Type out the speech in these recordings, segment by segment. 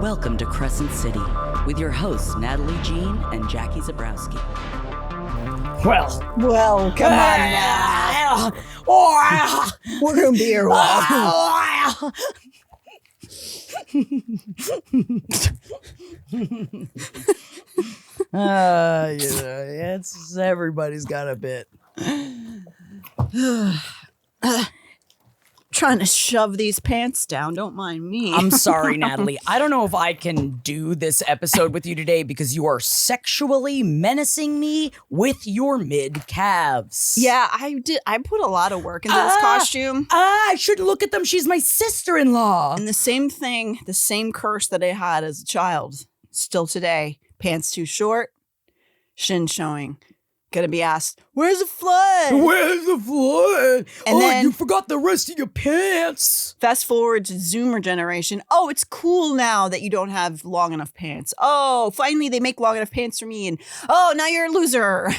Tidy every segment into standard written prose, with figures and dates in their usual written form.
Welcome to Crescent City with your hosts, Natalie Jean and Jackie Zabrowski. Well, come on now. We're going to be here a while. It's everybody's got a bit. Trying to shove these pants down. Don't mind me. I'm sorry, Natalie. I don't know if I can do this episode with you today because you are sexually menacing me with your mid-calves. Yeah, I did. I put a lot of work into this costume. I should look at them. She's my sister-in-law. And the same thing, the same curse that I had as a child, still today. Pants too short, shin showing. Gonna be asked, where's the flood? Where's the flood? And then you forgot the rest of your pants. Fast forward to Zoomer generation. Oh, it's cool now that you don't have long enough pants. Oh, finally they make long enough pants for me. And oh, now you're a loser.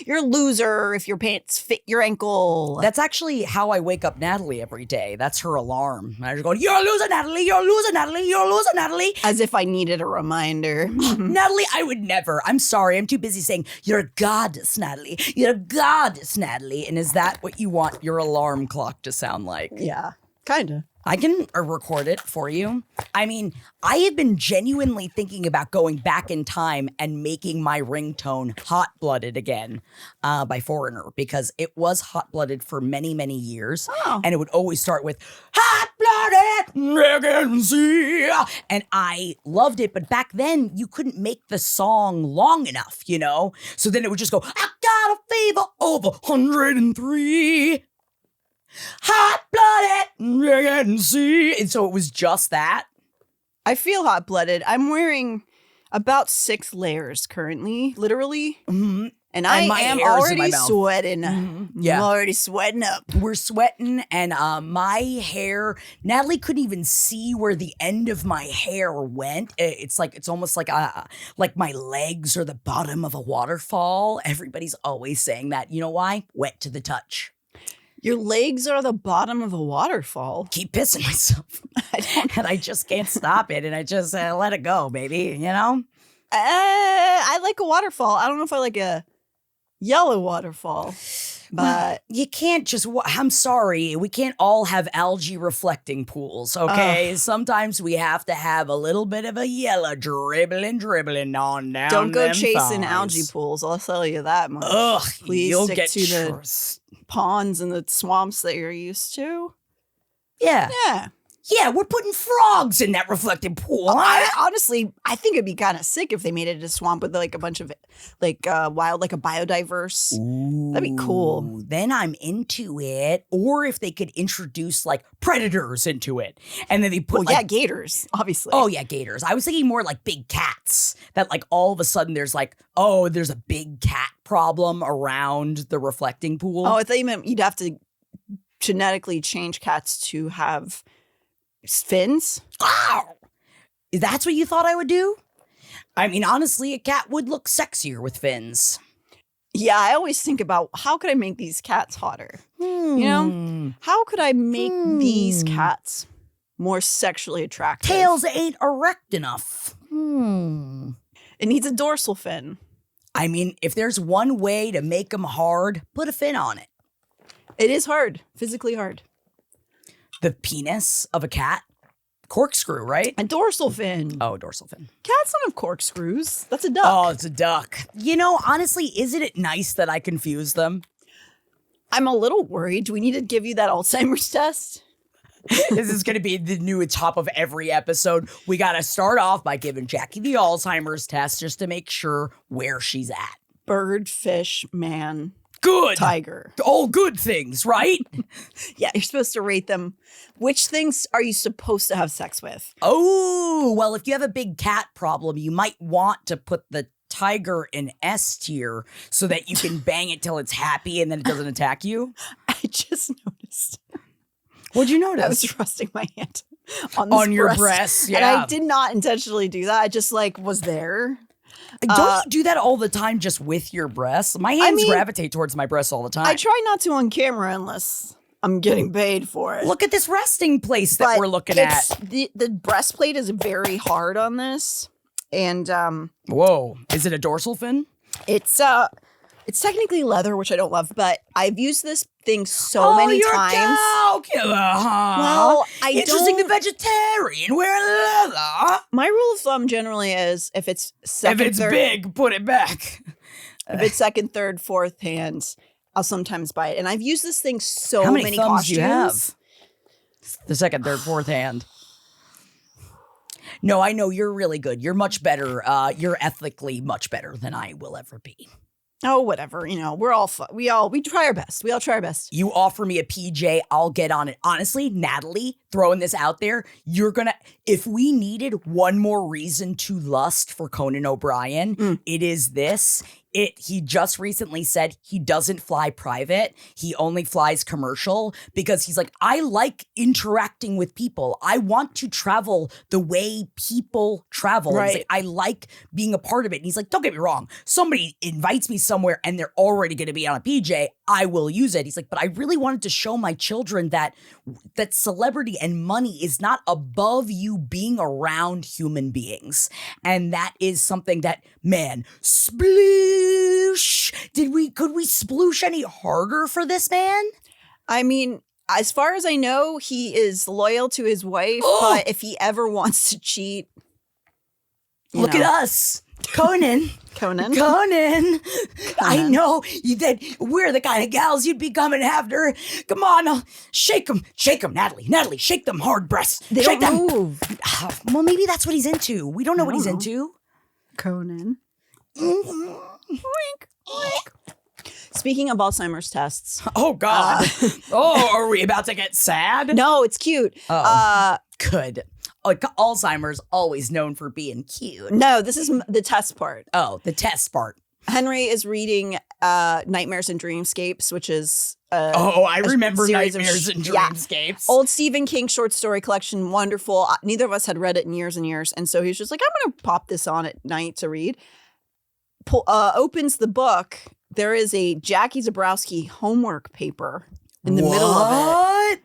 You're a loser if your pants fit your ankle. That's actually how I wake up Natalie every day. That's her alarm. I just go, you're a loser, Natalie. You're a loser, Natalie. You're a loser, Natalie. As if I needed a reminder. Natalie, I would never. I'm sorry. I'm too busy saying, you're a goddess, Natalie. You're a goddess, Natalie. And is that what you want your alarm clock to sound like? Yeah, kind of. I can record it for you. I mean, I have been genuinely thinking about going back in time and making my ringtone Hot-Blooded again by Foreigner because it was Hot-Blooded for many, many years. Oh. And it would always start with Hot-Blooded, pregnancy. And I loved it. But back then, you couldn't make the song long enough, you know? So then it would just go, I got a fever over 103. Hot-blooded, pregnancy. And so it was just that. I feel hot-blooded. I'm wearing about 6 layers currently, literally. Mm-hmm. And I am already sweating. Mm-hmm. Yeah. I'm already sweating up. We're sweating, and my hair, Natalie couldn't even see where the end of my hair went. It's almost like my legs are the bottom of a waterfall. Everybody's always saying that. You know why? Wet to the touch. Your legs are the bottom of a waterfall. Keep pissing myself. And I just can't stop it. And I just let it go, baby. You know? I like a waterfall. I don't know if I like a yellow waterfall. But well, you can't just, I'm sorry, we can't all have algae reflecting pools, okay? Sometimes we have to have a little bit of a yellow dribbling on down. Don't go them chasing thighs. algae pools, I'll tell you that much. Ugh, please you'll stick get to the ponds and the swamps that you're used to. Yeah. Yeah. Yeah, we're putting frogs in that reflecting pool. Honestly, I think it'd be kind of sick if they made it a swamp with like a bunch of wild, like a biodiverse. Ooh, that'd be cool. Then I'm into it. Or if they could introduce like predators into it. And then they put gators, obviously. Oh yeah, gators. I was thinking more like big cats. That like all of a sudden there's like, oh, there's a big cat problem around the reflecting pool. Oh, I thought you meant you'd have to genetically change cats to have fins? Oh, that's what you thought I would do? I mean, honestly, a cat would look sexier with fins. Yeah, I always think about how could I make these cats hotter? You know? How could I make these cats more sexually attractive? Tails ain't erect enough. It needs a dorsal fin. I mean, if there's one way to make them hard, put a fin on it. It is hard, physically hard. The penis of a cat? Corkscrew, right? A dorsal fin. Oh, dorsal fin. Cats don't have corkscrews. That's a duck. Oh, it's a duck. You know, honestly, isn't it nice that I confuse them? I'm a little worried. Do we need to give you that Alzheimer's test? This is going to be the new top of every episode. We got to start off by giving Jackie the Alzheimer's test just to make sure where she's at. Bird, fish, man. Good. Tiger. All good things, right? Yeah, you're supposed to rate them. Which things are you supposed to have sex with? Oh, well, if you have a big cat problem, you might want to put the tiger in S tier so that you can bang it till it's happy and then it doesn't attack you. I just noticed. What'd you notice? I was resting my hand on your breast. Yeah. And I did not intentionally do that. I just was there. Don't you do that all the time just with your breasts? My hands gravitate towards my breasts all the time. I try not to on camera unless I'm getting paid for it. Look at this resting place that But we're looking at. The breastplate is very hard on this. And Whoa. Is it a dorsal fin? it's technically leather, which I don't love, but I've used this thing so many you're times. a cow killer, huh? Well, I Interesting, don't. the vegetarian wearing leather. My rule of thumb generally is if it's second, If it's third, big, put it back. if it's second, third, fourth hand, I'll sometimes buy it. And I've used this thing so How many many thumbs costumes. do you have? The second, third, fourth hand. No, I know you're really good. You're much better. You're ethically much better than I will ever be. Oh, whatever. You know, we're all fun. We try our best. We all try our best. You offer me a PJ, I'll get on it. Honestly, Natalie, throwing this out there, if we needed one more reason to lust for Conan O'Brien, it is this. He just recently said he doesn't fly private. He only flies commercial because he's like, I like interacting with people. I want to travel the way people travel. Right. He's like, I like being a part of it. And he's like, don't get me wrong. Somebody invites me somewhere and they're already going to be on a PJ. I will use it. He's like, but I really wanted to show my children that celebrity and money is not above you being around human beings. And that is something that, man, sploosh. Could we sploosh any harder for this man? I mean, as far as I know, he is loyal to his wife, but if he ever wants to cheat, look at us. Conan. I know that we're the kind of gals you'd be coming after. Come on, shake them, Natalie, shake them hard breasts. They shake don't them. move. Well, maybe that's what he's into. We don't know what he's into. Conan. Oink, oink. Speaking of Alzheimer's tests. Oh, God. Are we about to get sad? No, it's cute. Good. Like, Alzheimer's always known for being cute. No, this is the test part. Oh, the test part. Henry is reading Nightmares and Dreamscapes, which is I remember series of Nightmares and yeah. Dreamscapes. Old Stephen King short story collection, wonderful. Neither of us had read it in years and years, and so he's just like, I'm going to pop this on at night to read. Opens the book. There is a Jackie Zabrowski homework paper in the middle of it.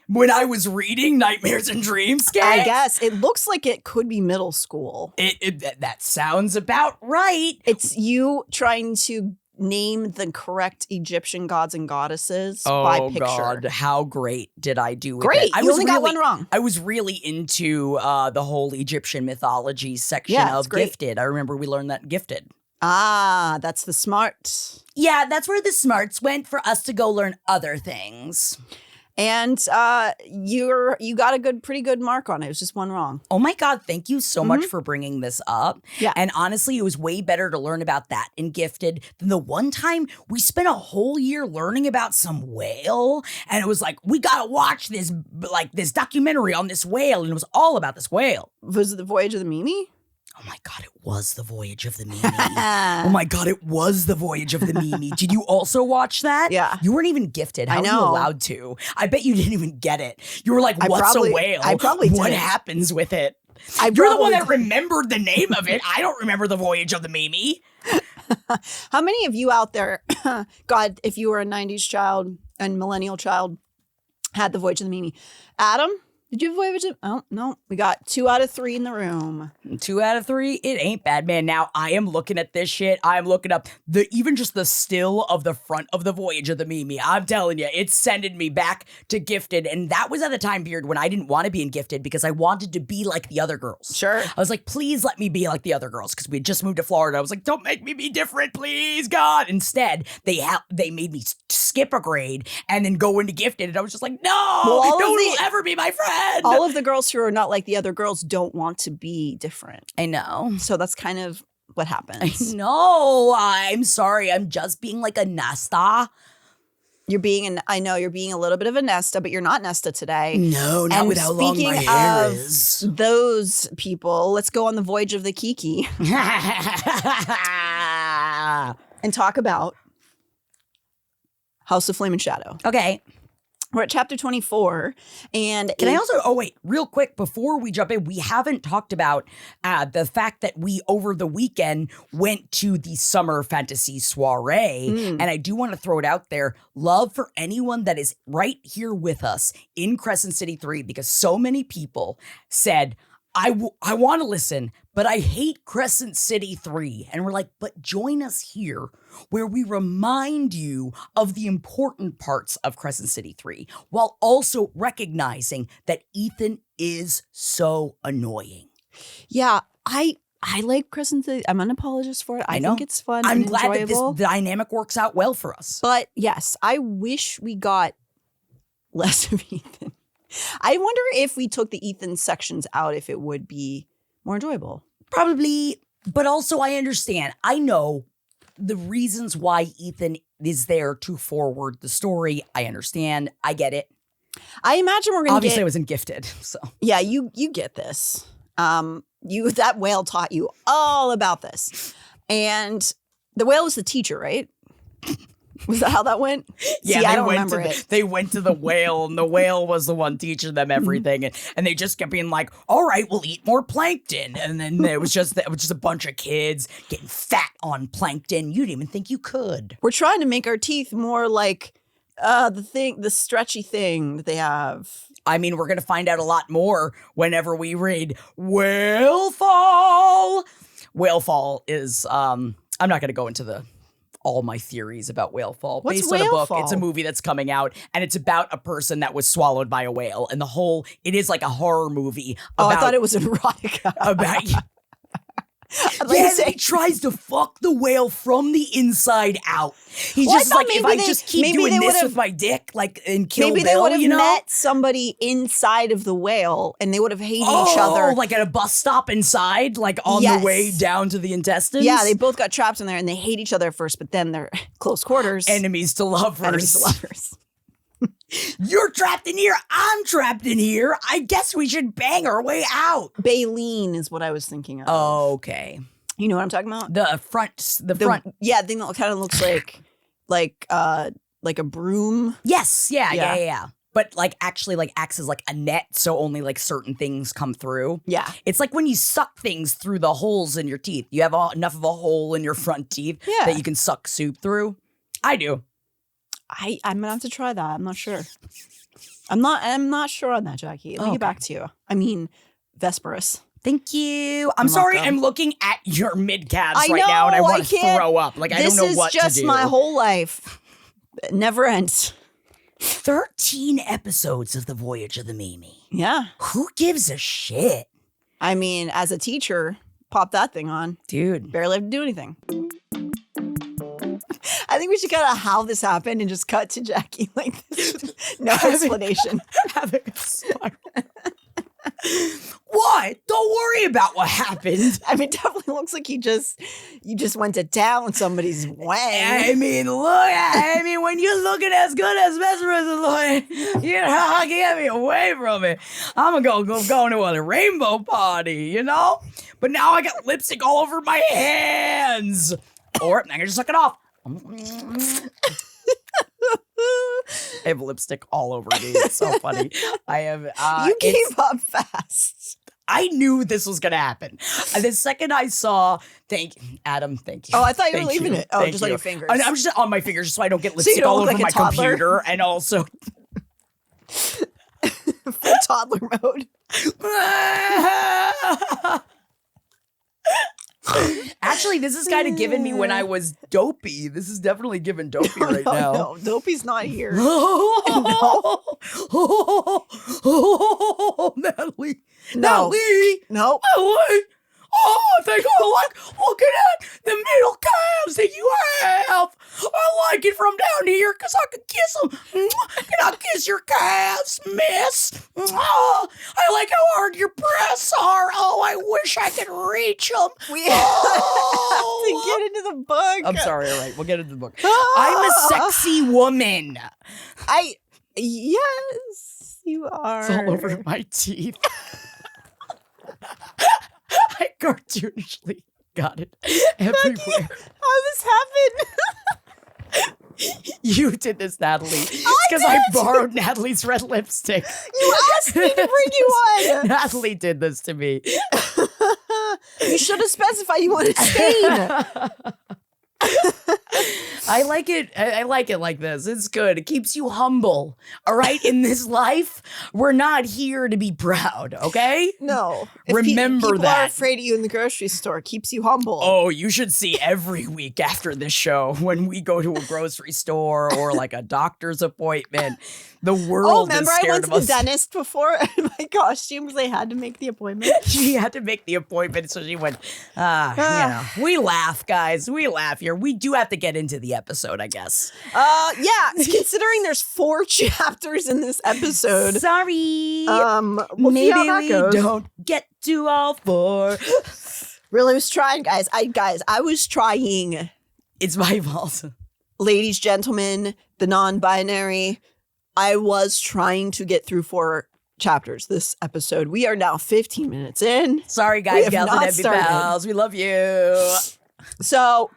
When I was reading Nightmares and Dreamscapes? I guess. It looks like it could be middle school. That sounds about right. It's you trying to name the correct Egyptian gods and goddesses by picture. Oh, God. How great did I do with great. it? You only got one wrong. I was really into the whole Egyptian mythology section of Gifted. I remember we learned that in Gifted. Ah, that's the smart. Yeah, that's where the smarts went for us to go learn other things. And you got a pretty good mark on it. It was just one wrong. Oh my God, thank you so much for bringing this up. Yeah. And honestly, it was way better to learn about that in Gifted than the one time we spent a whole year learning about some whale. And it was like, we got to watch this documentary on this whale. And it was all about this whale. Was it the Voyage of the Mimi? Oh my God, it was the Voyage of the Mimi. Oh my God, it was the Voyage of the Mimi. Did you also watch that? Yeah. You weren't even gifted. How I were you know. allowed to? I bet you didn't even get it. You were like, what's a whale? I probably What didn't. happens with it? You're the one that remembered the name of it. I don't remember the Voyage of the Mimi. How many of you out there, God, if you were a 90s child and millennial child, had the Voyage of the Mimi? Adam? Did you have Voyage of... Oh, no. We got 2 out of 3 in the room. 2 out of 3? It ain't bad, man. Now, I am looking at this shit. I'm looking up even just the still of the front of the Voyage of the Mimi. I'm telling you, it's sending me back to Gifted. And that was at the time period when I didn't want to be in Gifted because I wanted to be like the other girls. Sure. I was like, please let me be like the other girls because we had just moved to Florida. I was like, don't make me be different, please, God. Instead, they made me skip a grade and then go into Gifted. And I was just like, no, no one will ever be my friend. All of the girls who are not like the other girls don't want to be different. I know. So that's kind of what happens. No, I'm sorry. I'm just being like a Nesta. I know you're being a little bit of a Nesta, but you're not Nesta today. No, not with how long my hair is. Those people, let's go on the Voyage of the Kiki and talk about House of Flame and Shadow. Okay. We're at chapter 24. And Can I also, real quick, before we jump in, we haven't talked about the fact that we, over the weekend, went to the summer fantasy soiree. And I do want to throw it out there. Love for anyone that is right here with us in Crescent City 3, because so many people said, I want to listen, but I hate Crescent City 3. And we're like, but join us here where we remind you of the important parts of Crescent City 3 while also recognizing that Ithan is so annoying. Yeah, I like Crescent City. I'm an apologist for it. I think it's fun. I'm and glad enjoyable. that this dynamic works out well for us. But yes, I wish we got less of Ithan. I wonder if we took the Ithan sections out, if it would be more enjoyable. Probably, but also I understand. I know the reasons why Ithan is there to forward the story. I understand. I get it. I imagine we're going to Obviously, I wasn't gifted, so. Yeah, you get this. That whale taught you all about this. And the whale is the teacher, right? Was that how that went? Yeah, See, I don't remember it. They went to the whale, and the whale was the one teaching them everything, and they just kept being like, "All right, we'll eat more plankton." And then it was just a bunch of kids getting fat on plankton. You didn't even think you could. We're trying to make our teeth more like the stretchy thing that they have. I mean, we're gonna find out a lot more whenever we read Whalefall. Whalefall is I'm not gonna go into all my theories about Whalefall. What's based on a book. Whalefall? It's a movie that's coming out, and it's about a person that was swallowed by a whale. And it is like a horror movie. I thought it was erotica. About he tries to fuck the whale from the inside out. He's just like, if I just keep doing this with my dick, like in Kill maybe Bill, they would have you know? met somebody inside of the whale, and they would have hated each other. Like at a bus stop inside, like on the way down to the intestines? Yeah, they both got trapped in there, and they hate each other at first, but then they're close quarters. Enemies to lovers. Enemies to lovers. You're trapped in here. I'm trapped in here. I guess we should bang our way out. Baleen is what I was thinking of. Okay. You know what I'm talking about? The front. Yeah, thing that kind of looks like a broom. Yes. Yeah. But actually acts as like a net, so only like certain things come through. Yeah. It's like when you suck things through the holes in your teeth. You have enough of a hole in your front teeth that you can suck soup through. I do. I'm gonna have to try that. I'm not sure. I'm not sure on that, Jackie. Let me get back to you. I mean, Vesperus. Thank you. I'm sorry. welcome. I'm looking at your mid calves right now, and I want to throw up. Like I don't know what to do. This is just my whole life. It never ends. 13 episodes of the Voyage of the Mimi. Yeah. Who gives a shit? I mean, as a teacher, pop that thing on. Dude. Barely have to do anything. I think we should kind of how this happened and just cut to Jackie like this. No explanation. Having a spiral. What? Don't worry about what happened. I mean, it definitely looks like you just went to town with somebody's wang. I mean, when you're looking as good as Vesperus is looking, you know, get me away from it. I'm gonna go to a rainbow party, you know? But now I got lipstick all over my hands. Or I'm gonna just suck it off. I have lipstick all over me. It's so funny. I have. You gave up fast. I knew this was going to happen. The second I saw, thank you. Oh, I thought you were leaving it. Oh, just on your fingers. I'm just on my fingers so I don't get lipstick all over my computer. And also. For toddler mode. Actually, this is kind of given me when I was dopey. This is definitely giving dopey right now. No, dopey's not here. No. Natalie. No. Natalie. Nope. Natalie. Oh, I think I like looking at the middle calves that you have. I like it from down here because I can kiss them. Can I kiss your calves, miss? Oh, I like how hard your breasts are. Oh, I wish I could reach them. We have to get into the book. I'm sorry. All right, we'll get into the book. I'm a sexy woman. Yes, you are. It's all over my teeth. I cartoonishly got it everywhere. How this happened? You did this, Natalie. It's because I borrowed Natalie's red lipstick. You asked me to bring you one. Natalie did this to me. You should have specified you wanted stain. I like it. I like it like this. It's good. It keeps you humble. All right. In this life, we're not here to be proud. Okay. No. Remember people that. are afraid of you in the grocery store. It keeps you humble. Oh, you should see every week after this show when we go to a grocery store or like a doctor's appointment. The world remember is I scared went of to the us. dentist before in my costume because I had to make the appointment. She had to make the appointment, so she went, we laugh, guys. We laugh here. We do have to get into the episode, I guess. Yeah, considering there's 4 chapters in this episode. Sorry. We'll see Maybe how that we goes. don't get to all 4. Really was trying, guys. I was trying. It's my fault. Ladies, gentlemen, the non-binary. I was trying to get through 4 chapters this episode. We are now 15 minutes in. Sorry, We guys, have gals, and not happy started. pals. We love you. So,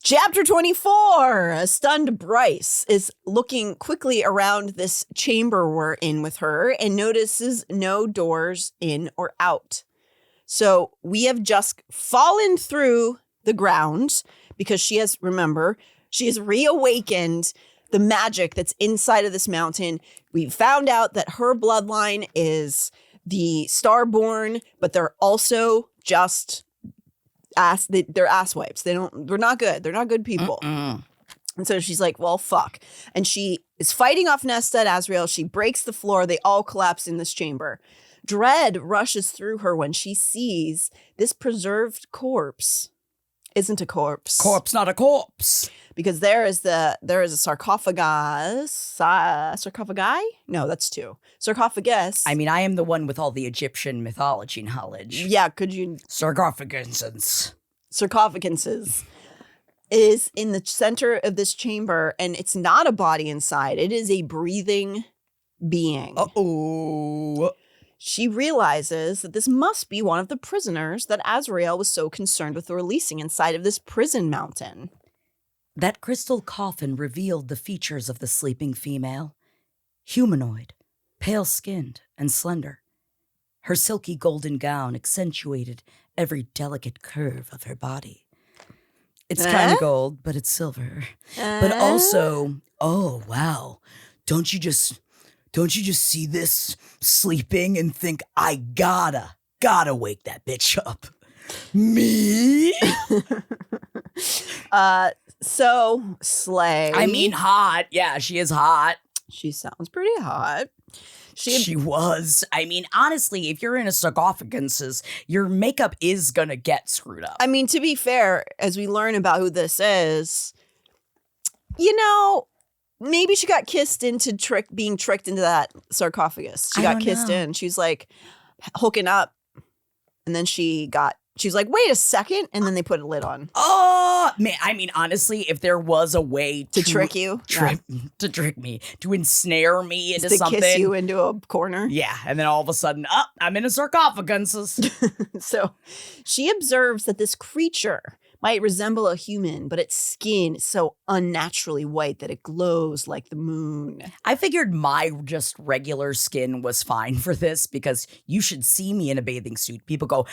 chapter 24, a stunned Bryce is looking quickly around this chamber we're in with her and notices no doors in or out. So we have just fallen through the ground because she has reawakened the magic that's inside of this mountain. We found out that her bloodline is the Starborn, but they're also just they're asswipes. They're not good. They're not good people. And so she's like, well, fuck. And she is fighting off Nesta and Azriel. She breaks the floor. They all collapse in this chamber. Dread rushes through her when she sees this preserved corpse isn't a corpse. Corpse, not a corpse. Because there is a sarcophagus. Sarcophagi? No, that's 2. Sarcophagus. I mean, I am the one with all the Egyptian mythology knowledge. Yeah, could you? Sarcophagus. Sarcophaguses is in the center of this chamber, and it's not a body inside. It is a breathing being. Uh-oh. She realizes that this must be one of the prisoners that Azriel was so concerned with releasing inside of this prison mountain. That crystal coffin revealed the features of the sleeping female. Humanoid, pale-skinned and slender. Her silky golden gown accentuated every delicate curve of her body. It's kind of gold, but it's silver. But also, oh, wow. Don't you just see this sleeping and think, I gotta wake that bitch up? Me? So, slay. I mean, hot. Yeah, she is hot. She sounds pretty hot. She was. I mean, honestly, if you're in a sarcophagus, your makeup is gonna get screwed up. I mean, to be fair, as we learn about who this is, maybe she got kissed into being tricked into that sarcophagus. She got kissed in. She's like hooking up, and then she's like, wait a second, and then they put a lid on. Oh, man. I mean, honestly, if there was a way To trick you? to trick me, to ensnare me into To something. kiss you into a corner. Yeah, and then all of a sudden, I'm in a sarcophagus. So she observes that this creature might resemble a human, but its skin is so unnaturally white that it glows like the moon. I figured my just regular skin was fine for this because you should see me in a bathing suit. People go,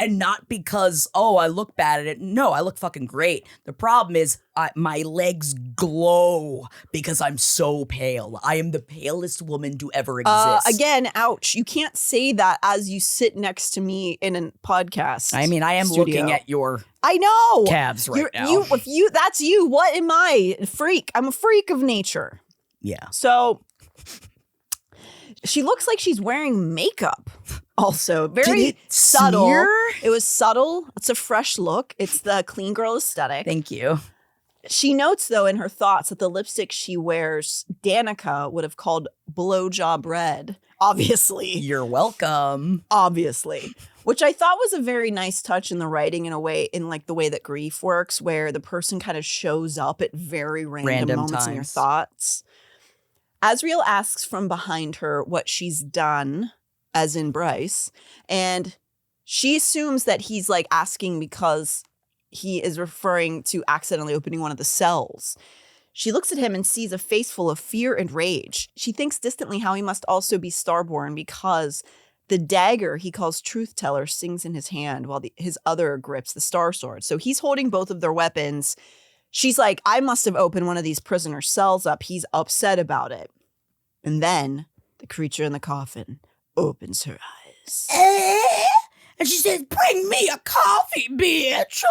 and not because, I look bad at it. No, I look fucking great. The problem is my legs glow because I'm so pale. I am the palest woman to ever exist. Again, ouch. You can't say that as you sit next to me in a podcast. I mean, I am studio. looking at your I know. calves right now. That's you. What am I? A freak. I'm a freak of nature. Yeah. So she looks like she's wearing makeup. Also, very subtle. smear? It was subtle. It's a fresh look. It's the clean girl aesthetic. Thank you. She notes, though, in her thoughts that the lipstick she wears, Danica would have called blowjob red. Obviously. You're welcome. Obviously. Which I thought was a very nice touch in the writing in like the way that grief works, where the person kind of shows up at very random moments in your times. thoughts. Azriel asks from behind her what she's done, as in Bryce, and she assumes that he's like asking because he is referring to accidentally opening one of the cells. She looks at him and sees a face full of fear and rage. She thinks distantly how he must also be Starborn because the dagger he calls Truth Teller sings in his hand while his other grips the Starsword. So he's holding both of their weapons. She's like, I must have opened one of these prisoner cells up. He's upset about it. And then the creature in the coffin opens her eyes. And she says, bring me a coffee, bitch.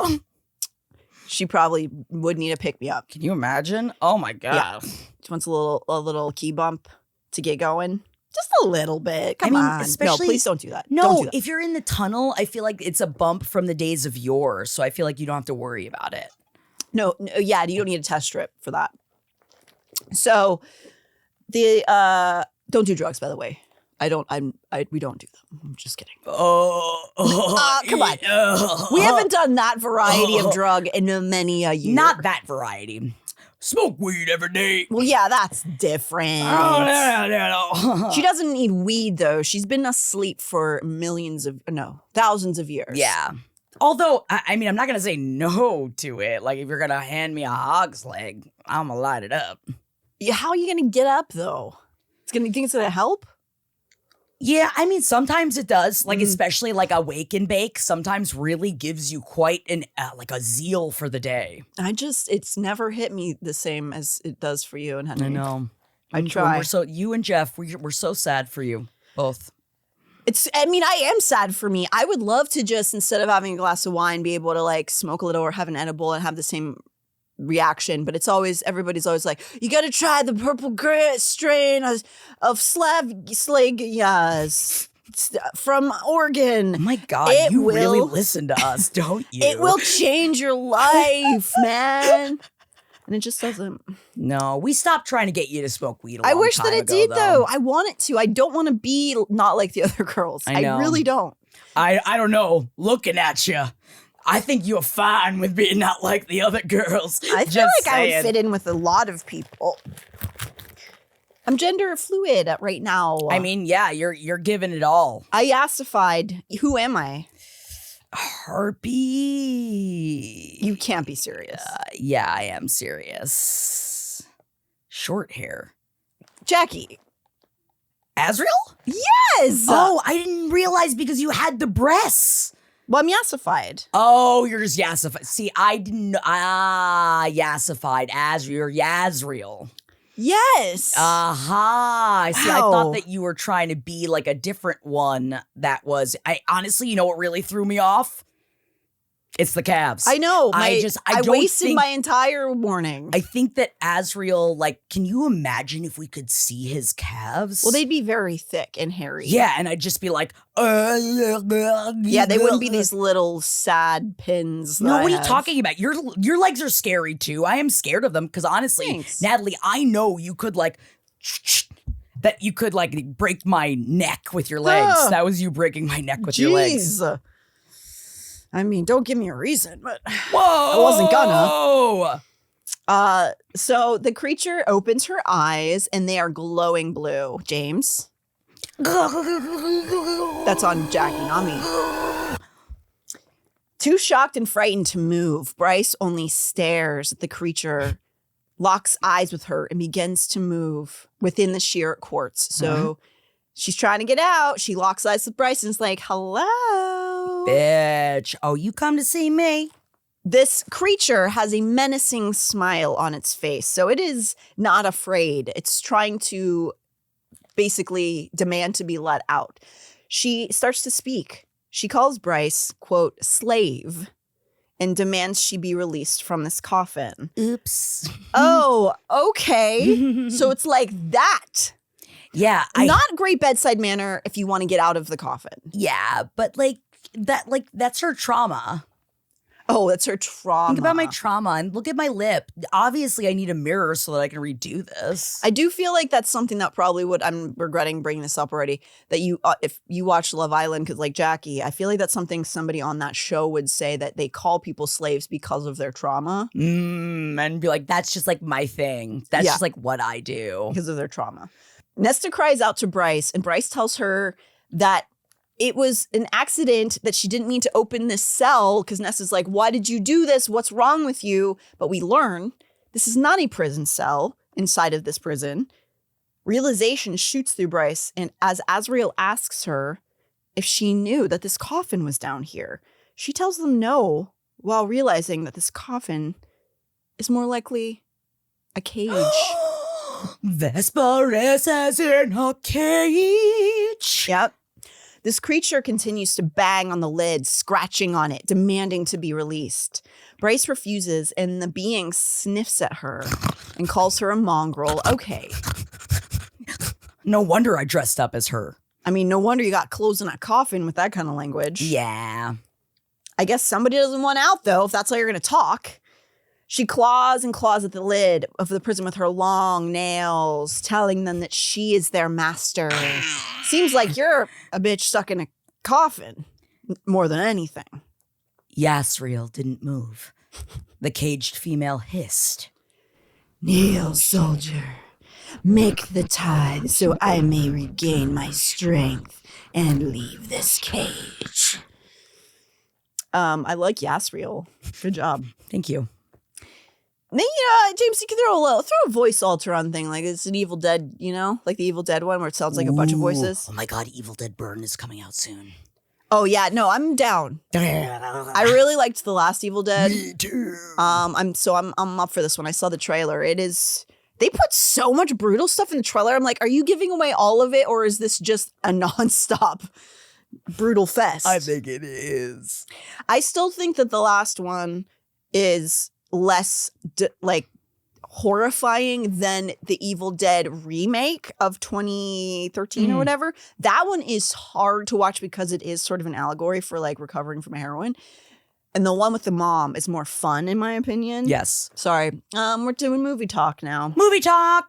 She probably would need a pick-me-up. Can you imagine? Oh, my God. Yeah. She wants a little key bump to get going. Just a little bit. Come on. Especially, no, please don't do that. No, don't do that. If you're in the tunnel, I feel like it's a bump from the days of yore. So I feel like you don't have to worry about it. No, yeah, you don't need a test strip for that. So the don't do drugs, by the way. We don't do them. I'm just kidding. Come on. We haven't done that variety of drug in many a year. Not that variety. Smoke weed every day. Well, yeah, that's different. No. She doesn't need weed, though. She's been asleep for thousands of years. Yeah. Although, I mean, I'm not going to say no to it. Like, if you're going to hand me a hog's leg, I'm going to light it up. Yeah, how are you going to get up, though? You think it's going to help? Yeah, I mean, sometimes it does. Like, especially like a wake and bake sometimes really gives you quite an, like a zeal for the day. It's never hit me the same as it does for you and Henry. I know. I try. You and Jeff, we're so sad for you both. I am sad for me. I would love to just, instead of having a glass of wine, be able to like smoke a little or have an edible and have the same reaction. But everybody's always like, you got to try the purple grit strain of Slagias from Oregon. Oh my God, you really listen to us, don't you? It will change your life, man. And it just doesn't. No, we stopped trying to get you to smoke weed a long I wish time that it ago, did, though. though. I want it to. I don't want to be not like the other girls. I know. I really don't. I don't know. Looking at you, I think you're fine with being not like the other girls. I feel like I would fit in with a lot of people. I'm gender fluid right now. I mean, yeah, you're giving it all. I yassified. Who am I? Harpy. You can't be serious. Yeah, I am serious. Short hair. Jackie. Azriel? Yes! Oh, I didn't realize because you had the breasts. Well, I'm yassified. Oh, you're just yassified. See, I didn't know. Yassified. Yasssriel. Yes. Aha. See, I Wow. thought that you were trying to be like a different one that was. I honestly, you know what really threw me off? It's the calves. I know. I don't wasted think- my entire morning. I think that Azriel, like, can you imagine if we could see his calves? Well, they'd be very thick and hairy. Yeah, and I'd just be like, Yeah, they wouldn't be these little sad pins. No, what are you talking about? Your legs are scary too. I am scared of them because honestly, Thanks. Natalie, I know you could like that you could like break my neck with your legs. Ah. That was you breaking my neck with your legs. Jeez. I mean, don't give me a reason, but Whoa! I wasn't gonna. So the creature opens her eyes and they are glowing blue. James? That's on Jackie, not me. Too shocked and frightened to move, Bryce only stares at the creature, locks eyes with her, and begins to move within the sheer quartz. So she's trying to get out. She locks eyes with Bryce and is like, hello. Bitch. Oh, you come to see me? This creature has a menacing smile on its face, so it is not afraid. It's trying to basically demand to be let out. She starts to speak. She calls Bryce, quote, slave, and demands she be released from this coffin. Oops. Oh, okay. So it's like that. Yeah. Not great bedside manner if you want to get out of the coffin. Yeah, but that's her trauma. Oh, that's her trauma. Think about my trauma and look at my lip. Obviously, I need a mirror so that I can redo this. I do feel like that's something that probably would, I'm regretting bringing this up already, that you, if you watch Love Island, because like Jackie, I feel like that's something somebody on that show would say, that they call people slaves because of their trauma. And be like, that's just like my thing. That's just like what I do. Because of their trauma. Nesta cries out to Bryce, and Bryce tells her that it was an accident, that she didn't mean to open this cell, because Nesta's like, why did you do this? What's wrong with you? But we learn this is not a prison cell inside of this prison. Realization shoots through Bryce, and as Azriel asks her if she knew that this coffin was down here, she tells them no, while realizing that this coffin is more likely a cage. Vesperus is in a cage. Yep. This creature continues to bang on the lid, scratching on it, demanding to be released. Bryce refuses, and the being sniffs at her and calls her a mongrel. Okay. No wonder I dressed up as her. I mean, no wonder you got clothes in a coffin with that kind of language. Yeah. I guess somebody doesn't want out, though, if that's how you're going to talk. She claws and claws at the lid of the prison with her long nails, telling them that she is their master. Seems like you're a bitch stuck in a coffin more than anything. Yasssriel didn't move. The caged female hissed. Kneel, soldier. Make the tithe so I may regain my strength and leave this cage. I like Yasssriel. Good job. Thank you. Then, James, you can throw a voice alter on thing, like it's an Evil Dead, like the Evil Dead one where it sounds like a bunch of voices. Oh my God, Evil Dead Burn is coming out soon. Oh yeah, no, I'm down. I really liked the last Evil Dead. Me too. I'm up for this one. I saw the trailer. They put so much brutal stuff in the trailer. I'm like, are you giving away all of it, or is this just a nonstop brutal fest? I think it is. I still think that the last one is less horrifying than the Evil Dead remake of 2013 or whatever. That one is hard to watch because it is sort of an allegory for like recovering from heroin. And the one with the mom is more fun, in my opinion. Yes. Sorry. We're doing movie talk now. Movie talk.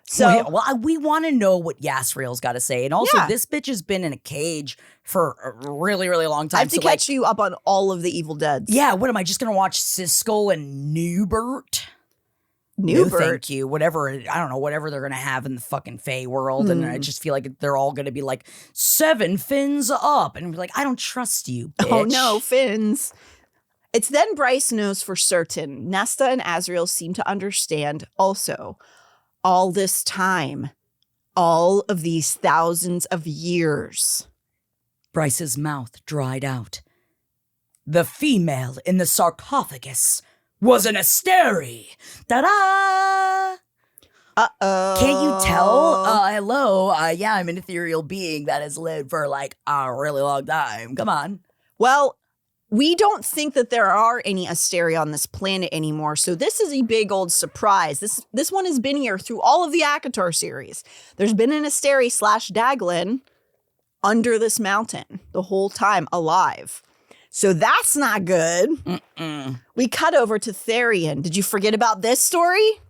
So, we want to know what Yasssriel's got to say. And also, Yeah. this bitch has been in a cage for a really, really long time. I have to catch you up on all of the Evil Deads. Yeah, what am I just going to watch Siskel and Newbert? No, Newbert. thank you. Whatever, I don't know, whatever they're going to have in the fucking Fae world. And I just feel like they're all going to be like, 7 fins up. And be like, I don't trust you, bitch. Oh no, fins. It's then Bryce knows for certain. Nesta and Azriel seem to understand also. All this time, all of these thousands of years. Bryce's mouth dried out. The female in the sarcophagus was an Asteri. Ta-da! Uh-oh. Can't you tell? Hello. Yeah, I'm an ethereal being that has lived for like a really long time. Come on. Well, we don't think that there are any Asteri on this planet anymore, so this is a big old surprise. This one has been here through all of the Akatar series. There's been an Asteri / Daglin under this mountain the whole time, alive. So that's not good. We cut over to Theia. Did you forget about this story?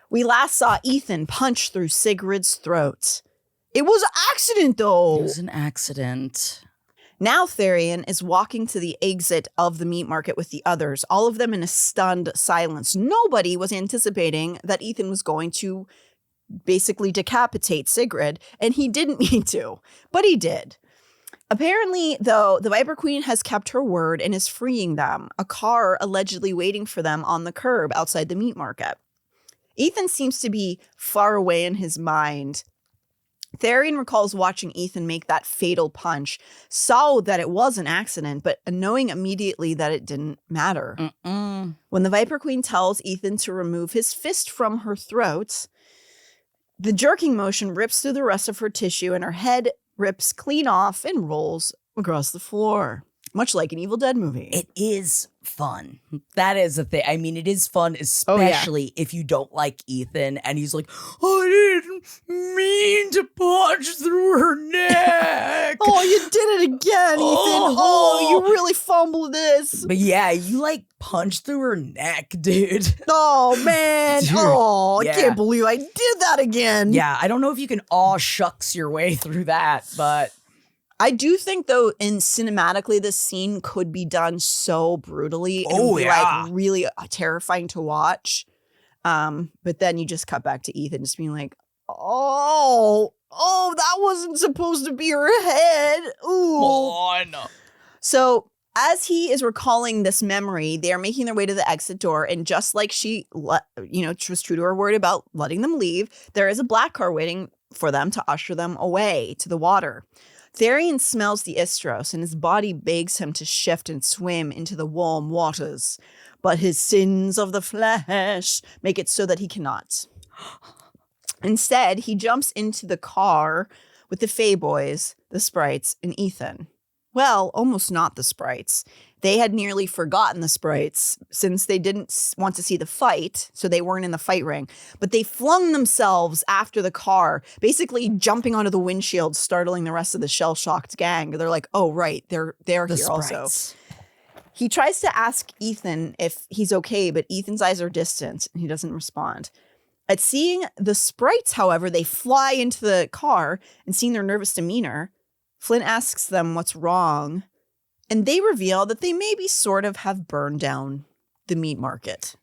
We last saw Ithan punch through Sigrid's throat. It was an accident, though. It was an accident. Now Theia is walking to the exit of the meat market with the others, all of them in a stunned silence. Nobody was anticipating that Ithan was going to basically decapitate Sigrid, and he didn't mean to, but he did. Apparently, though, the Viper Queen has kept her word and is freeing them, a car allegedly waiting for them on the curb outside the meat market. Ithan seems to be far away in his mind. Theia recalls watching Ithan make that fatal punch, saw that it was an accident, but knowing immediately that it didn't matter. When the Viper Queen tells Ithan to remove his fist from her throat, the jerking motion rips through the rest of her tissue and her head rips clean off and rolls across the floor, much like an Evil Dead movie. It is fun. That is the thing. I mean, it is fun, especially if you don't like Ithan and he's like, I didn't mean to punch through her neck. Oh, you did it again, Ithan. Oh, you really fumbled this. But yeah, you like punched through her neck, dude. Oh, man. Dude, Oh, yeah. I can't believe I did that again. Yeah, I don't know if you can aw shucks your way through that, but I do think, though, in cinematically, this scene could be done so brutally. And it would be, like, really terrifying to watch. But then you just cut back to Ithan just being like, oh, that that wasn't supposed to be her head. Ooh. On. So as he is recalling this memory, they are making their way to the exit door. And just like she was true to her word about letting them leave, there is a black car waiting for them to usher them away to the water. Therian smells the Istros, and his body begs him to shift and swim into the warm waters. But his sins of the flesh make it so that he cannot. Instead, he jumps into the car with the Fae boys, the sprites, and Ithan. Well, almost not the sprites. They had nearly forgotten the sprites since they didn't want to see the fight, so they weren't in the fight ring. But they flung themselves after the car, basically jumping onto the windshield, startling the rest of the shell-shocked gang. They're like, oh, right, they're here also. He tries to ask Ithan if he's okay, but Ethan's eyes are distant, and he doesn't respond. At seeing the sprites, however, they fly into the car, and seeing their nervous demeanor, Flynn asks them what's wrong, and they reveal that they maybe sort of have burned down the meat market.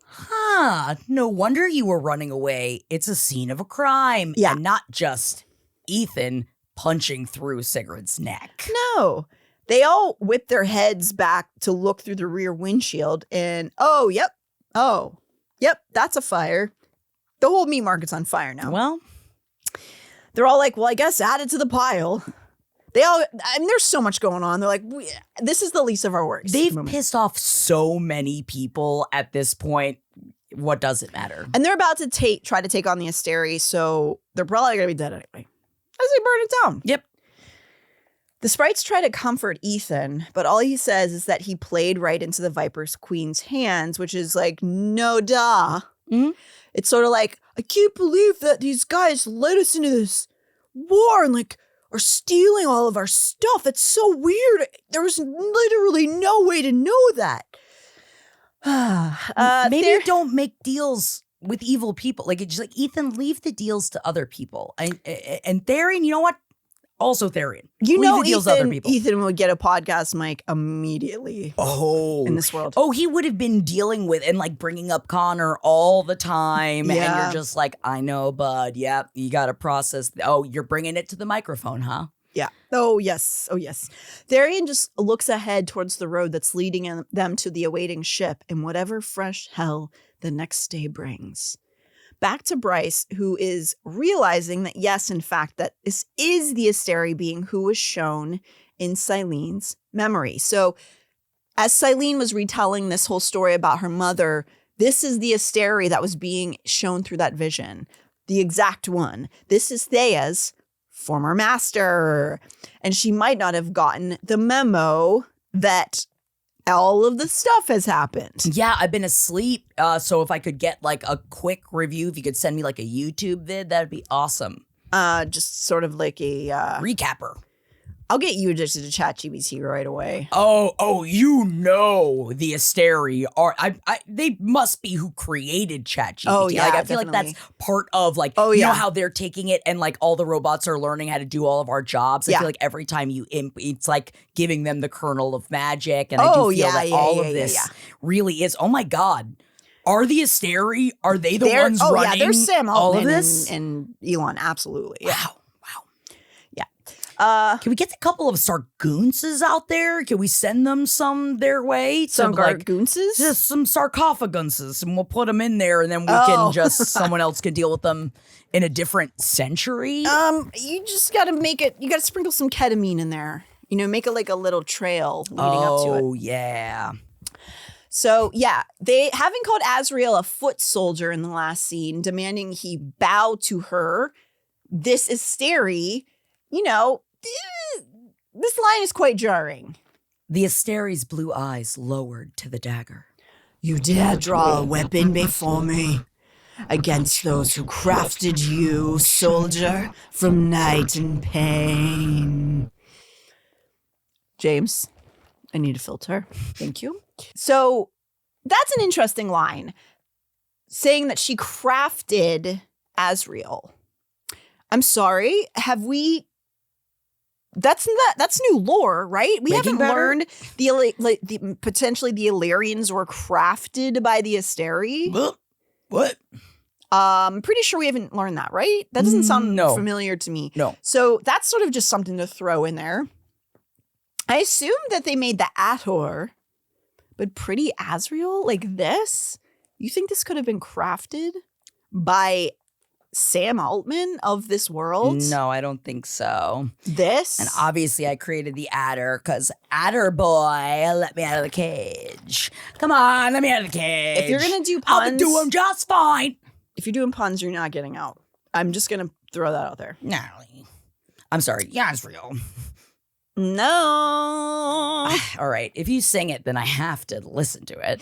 Huh, no wonder you were running away. It's a scene of a crime. Yeah. And not just Ithan punching through Sigurd's neck. No. They all whip their heads back to look through the rear windshield, and yep, that's a fire. The whole meat market's on fire now. Well, they're all like, well, I guess add it to the pile. There's so much going on. They're like, this is the least of our worries. They've pissed off so many people at this point. What does it matter? And they're about to try to take on the Asteri, so they're probably going to be dead anyway. As they burn it down. Yep. The sprites try to comfort Ithan, but all he says is that he played right into the Viper's Queen's hands, which is like, no duh. Mm-hmm. It's sort of like, I can't believe that these guys led us into this war and are stealing all of our stuff. It's so weird. There was literally no way to know that. Maybe don't make deals with evil people. Like, it's just like, Ithan, leave the deals to other people. And Therian, you know what? Also Therian. You leave know, the deals to other people. Ithan would get a podcast mic immediately. In this world. Oh, he would have been dealing with and bringing up Connor all the time. Yeah. And you're just like, I know, bud. Yeah, you got to process. Oh, you're bringing it to the microphone, huh? Yeah. Oh, yes. Oh, yes. Therian just looks ahead towards the road that's leading them to the awaiting ship and whatever fresh hell the next day brings. Back to Bryce, who is realizing that, yes, in fact, that this is the Asteri being who was shown in Silene's memory. So as Silene was retelling this whole story about her mother, this is the Asteri that was being shown through that vision. The exact one. This is Theia's former master. And she might not have gotten the memo that all of the stuff has happened. Yeah, I've been asleep. So if I could get a quick review, if you could send me a YouTube vid, that'd be awesome. Just sort of like a recapper. I'll get you addicted to ChatGPT right away. Oh, the Asteri are they must be who created ChatGPT. Oh yeah, I feel like that's part of you know how they're taking it and all the robots are learning how to do all of our jobs. I feel like every time you it's like giving them the kernel of magic, and I do feel that all of this really is. Oh my God. Are the Asteri, are they the ones running yeah, there's Sam all Altman of this? And Elon, absolutely. Yeah. Wow. Can we get a couple of Sargoonses out there? Can we send them some their way? Some Gargoonses? Just some sarcophaguses, and we'll put them in there, and then we can someone else can deal with them in a different century. You just gotta you gotta sprinkle some ketamine in there. Make it like a little trail leading up to it. Oh, yeah. So, yeah, they having called Azriel a foot soldier in the last scene, demanding he bow to her. This Asteri, this line is quite jarring. The Asteri's blue eyes lowered to the dagger. You dare draw a weapon before me against those who crafted you, soldier, from night and pain. James, I need a filter. Thank you. So that's an interesting line, saying that she crafted Azriel. I'm sorry, have we... That's new lore, right? We haven't learned potentially the Illyrians were crafted by the Asteri. What? I'm pretty sure we haven't learned that, right? That doesn't sound familiar to me. No. So that's sort of just something to throw in there. I assume that they made the Ator, but pretty Azriel like this? You think this could have been crafted by Sam Altman of this world? No, I don't think so. This? And obviously I created the adder because adder boy, let me out of the cage. Come on, let me out of the cage. If you're going to do puns. I'll do them just fine. If you're doing puns, you're not getting out. I'm just going to throw that out there. Natalie. I'm sorry. Yasssriel. No. All right. If you sing it, then I have to listen to it.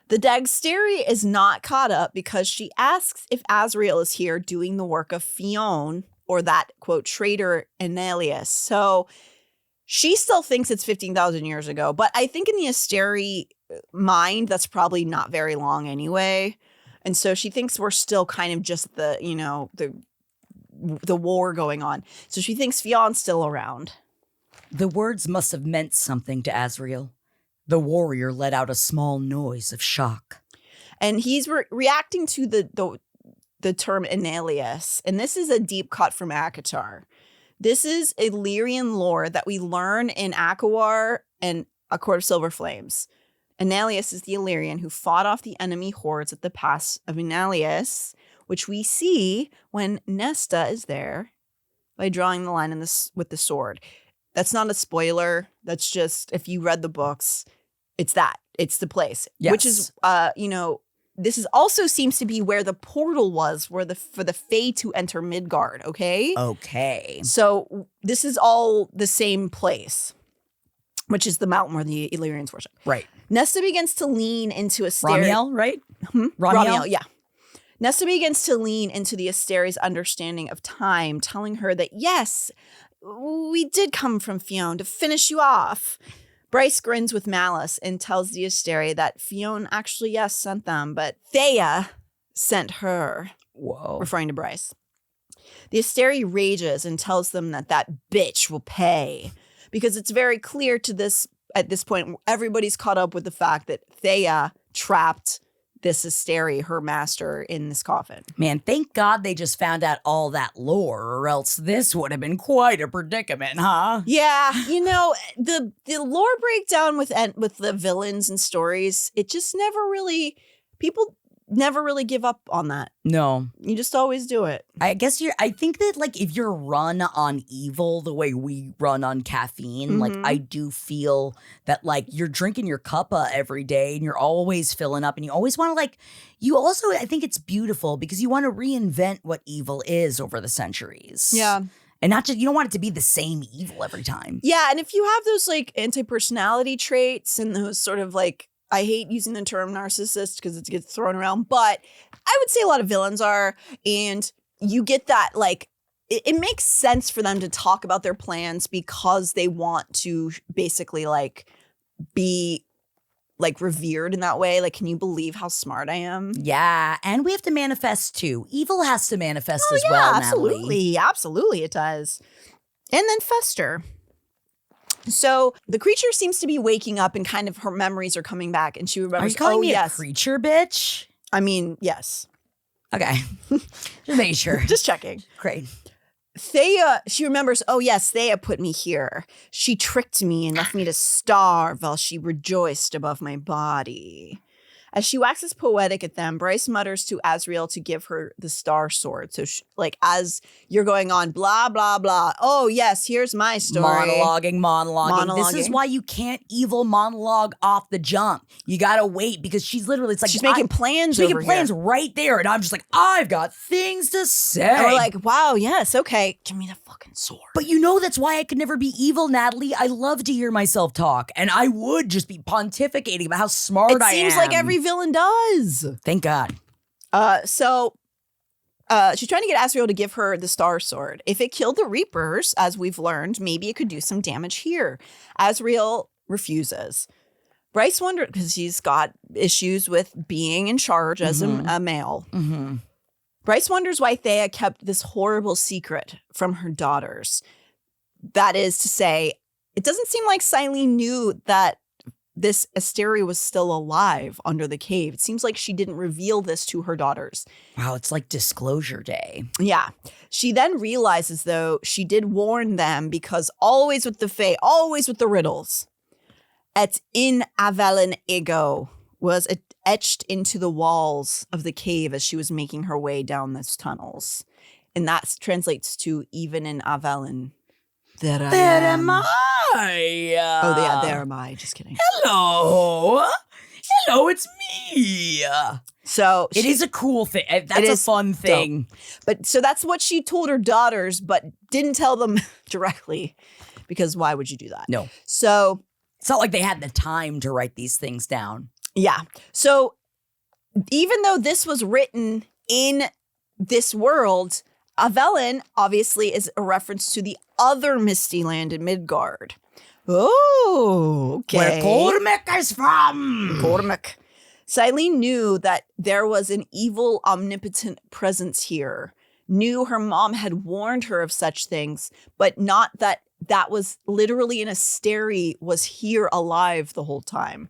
The Dagsteri is not caught up because she asks if Azriel is here doing the work of Fionn or that, quote, traitor Annelius. So she still thinks it's 15,000 years ago. But I think in the Asteri mind, that's probably not very long anyway. And so she thinks we're still kind of just the, you know, the war going on. So she thinks Fionn's still around. The words must have meant something to Azriel. The warrior let out a small noise of shock. And he's reacting to the term Annelius. And this is a deep cut from Akatar. This is Illyrian lore that we learn in Akawar and A Court of Silver Flames. Annelius is the Illyrian who fought off the enemy hordes at the Pass of Annelius, which we see when Nesta is there by drawing the line with the sword. That's not a spoiler. That's just, if you read the books, it's that. It's the place. Yes. Which is, this is also seems to be where the portal was for the Fae to enter Midgard, okay? Okay. So this is all the same place, which is the mountain where the Illyrians worship. Right. Nesta begins to lean into Asteri. Ramiel, right? Ramiel, yeah. Nesta begins to lean into the Asteri's understanding of time, telling her that, yes, we did come from Fionn to finish you off. Bryce grins with malice and tells the Asteri that Fionn actually, yes, sent them, but Theia sent her. Whoa. Referring to Bryce. The Asteri rages and tells them that bitch will pay. Because it's very clear at this point, everybody's caught up with the fact that Theia trapped this Asteri, her master, in this coffin. Man, thank God they just found out all that lore, or else this would have been quite a predicament, huh? Yeah, the lore breakdown with the villains and stories, it just people never really give up on that. No. You just always do it. I guess I think that, like, if you're run on evil the way we run on caffeine, like, I do feel that, like, you're drinking your cuppa every day and you're always filling up and you always want to, like, I think it's beautiful because you want to reinvent what evil is over the centuries. Yeah. And not just, you don't want it to be the same evil every time. Yeah, and if you have those, like, anti-personality traits and those sort of, like, I hate using the term narcissist because it gets thrown around, but I would say a lot of villains are, and you get that, like, it makes sense for them to talk about their plans because they want to basically, like, be, like, revered in that way. Like, can you believe how smart I am? Yeah, and we have to manifest too. Evil has to manifest as well, absolutely. Natalie. Absolutely it does. And then fester. So the creature seems to be waking up and kind of her memories are coming back and she remembers, Are you calling me a creature, bitch? I mean, yes. Okay. Just making sure. Just checking. Great. Theia, she remembers, oh yes, Theia put me here. She tricked me and left me to starve while she rejoiced above my body. As she waxes poetic at them, Bryce mutters to Azriel to give her the Starsword. So, as you're going on, blah, blah, blah. Oh, yes, here's my story. Monologuing. This is why you can't evil monologue off the jump. You got to wait because she's literally, it's like, she's making plans She's making plans right there. And I'm just like, I've got things to say. And we're like, wow, yes, okay. Give me the fucking sword. But that's why I could never be evil, Natalie. I love to hear myself talk. And I would just be pontificating about how smart I am. It seems like every villain does. Thank God. So she's trying to get Azriel to give her the Starsword. If it killed the Reapers, as we've learned, maybe it could do some damage here. Azriel refuses. Bryce wonders, because he's got issues with being in charge as a male. Mm-hmm. Bryce wonders why Theia kept this horrible secret from her daughters. That is to say, it doesn't seem like Silene knew that this Asteri was still alive under the cave. It seems like she didn't reveal this to her daughters. Wow, it's like disclosure day. Yeah. She then realizes, though, she did warn them because always with the Fae, always with the riddles. Et in Avalen ego was etched into the walls of the cave as she was making her way down those tunnels. And that translates to even in Avalen. There am I. Oh, yeah, there am I. Just kidding. Hello. Hello, it's me. So it is a cool thing. That's a fun thing. Dope. But so that's what she told her daughters, but didn't tell them directly because why would you do that? No. So it's not like they had the time to write these things down. Yeah. So even though this was written in this world, Avelen obviously is a reference to the other Misty Land in Midgard. Oh, okay. Where Cormac is from. Cormac. Silene knew that there was an evil, omnipotent presence here. Knew her mom had warned her of such things, but not that was literally an Asteri was here alive the whole time.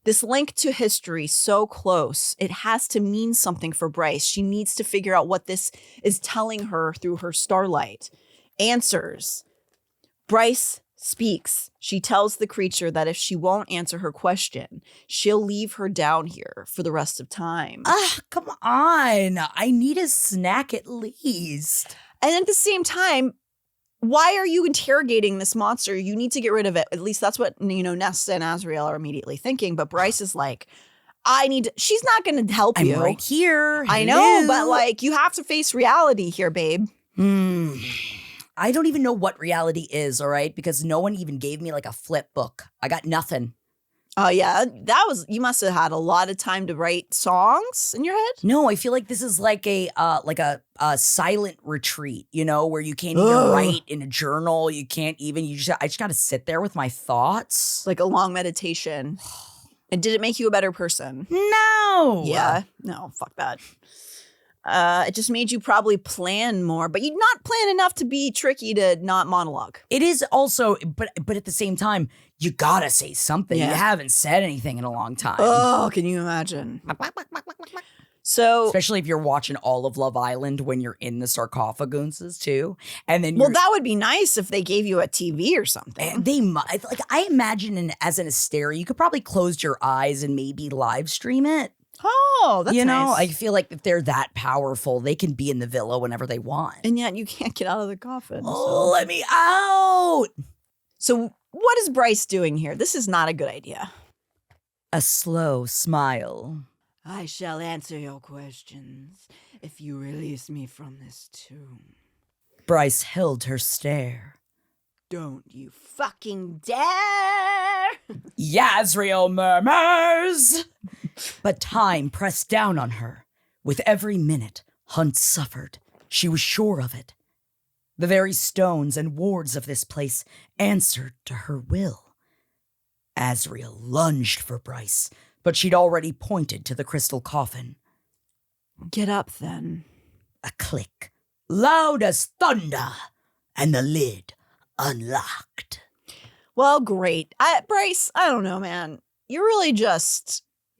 This link to history so close, it has to mean something for Bryce. She needs to figure out what this is telling her through her starlight. Answers. Bryce speaks. She tells the creature that if she won't answer her question, she'll leave her down here for the rest of time. Come on. I need a snack at least. And at the same time, why are you interrogating this monster? You need to get rid of it. At least that's what, Nesta and Azriel are immediately thinking. But Bryce is like, she's not going to help you. I'm right here. I know, but you have to face reality here, babe. I don't even know what reality is, all right? Because no one even gave me a flip book. I got nothing. Oh, yeah. You must have had a lot of time to write songs in your head. No, I feel like this is like a silent retreat, where you can't even write in a journal. You can't even, I just got to sit there with my thoughts. Like a long meditation. And did it make you a better person? No. Yeah. No, fuck that. It just made you probably plan more, but you not plan enough to be tricky to not monologue. It is also, but at the same time, you gotta say something. Yeah. You haven't said anything in a long time. Oh, can you imagine? So, especially if you're watching all of Love Island when you're in the sarcophaguses too, and then that would be nice if they gave you a TV or something. They might, I imagine, as an Asteri, you could probably close your eyes and maybe live stream it. Oh, that's nice. I feel like if they're that powerful, they can be in the villa whenever they want. And yet you can't get out of the coffin. Oh, let me out. So what is Bryce doing here? This is not a good idea. A slow smile. I shall answer your questions if you release me from this tomb. Bryce held her stare. Don't you fucking dare! Yasssriel murmurs. But time pressed down on her. With every minute, Hunt suffered. She was sure of it. The very stones and wards of this place answered to her will. Azriel lunged for Bryce, but she'd already pointed to the crystal coffin. Get up, then. A click, loud as thunder, and the lid unlocked. Well, great. Bryce, I don't know, man. You're really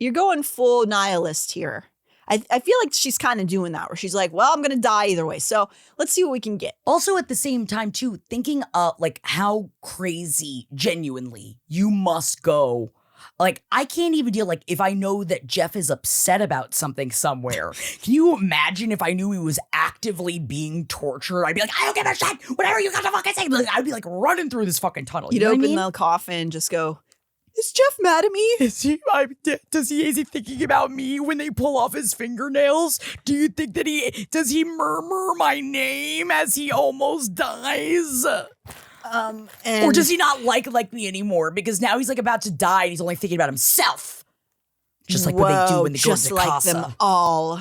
you're going full nihilist here. I feel like she's kind of doing that, where she's like, well, I'm going to die either way. So let's see what we can get. Also, at the same time, too, thinking how crazy, genuinely, you must go. I can't even deal, if I know that Jeff is upset about something somewhere. Can you imagine if I knew he was actively being tortured? I'd be like, I don't give a shit. Whatever you got to fucking say. I'd be running through this fucking tunnel. You'd open the coffin, just go, is Jeff mad at me? Is he thinking about me when they pull off his fingernails? Do you think that does he murmur my name as he almost dies? Or does he not like me anymore because now he's about to die and he's only thinking about himself? Just like what they do when they go to the casa. Just like them all.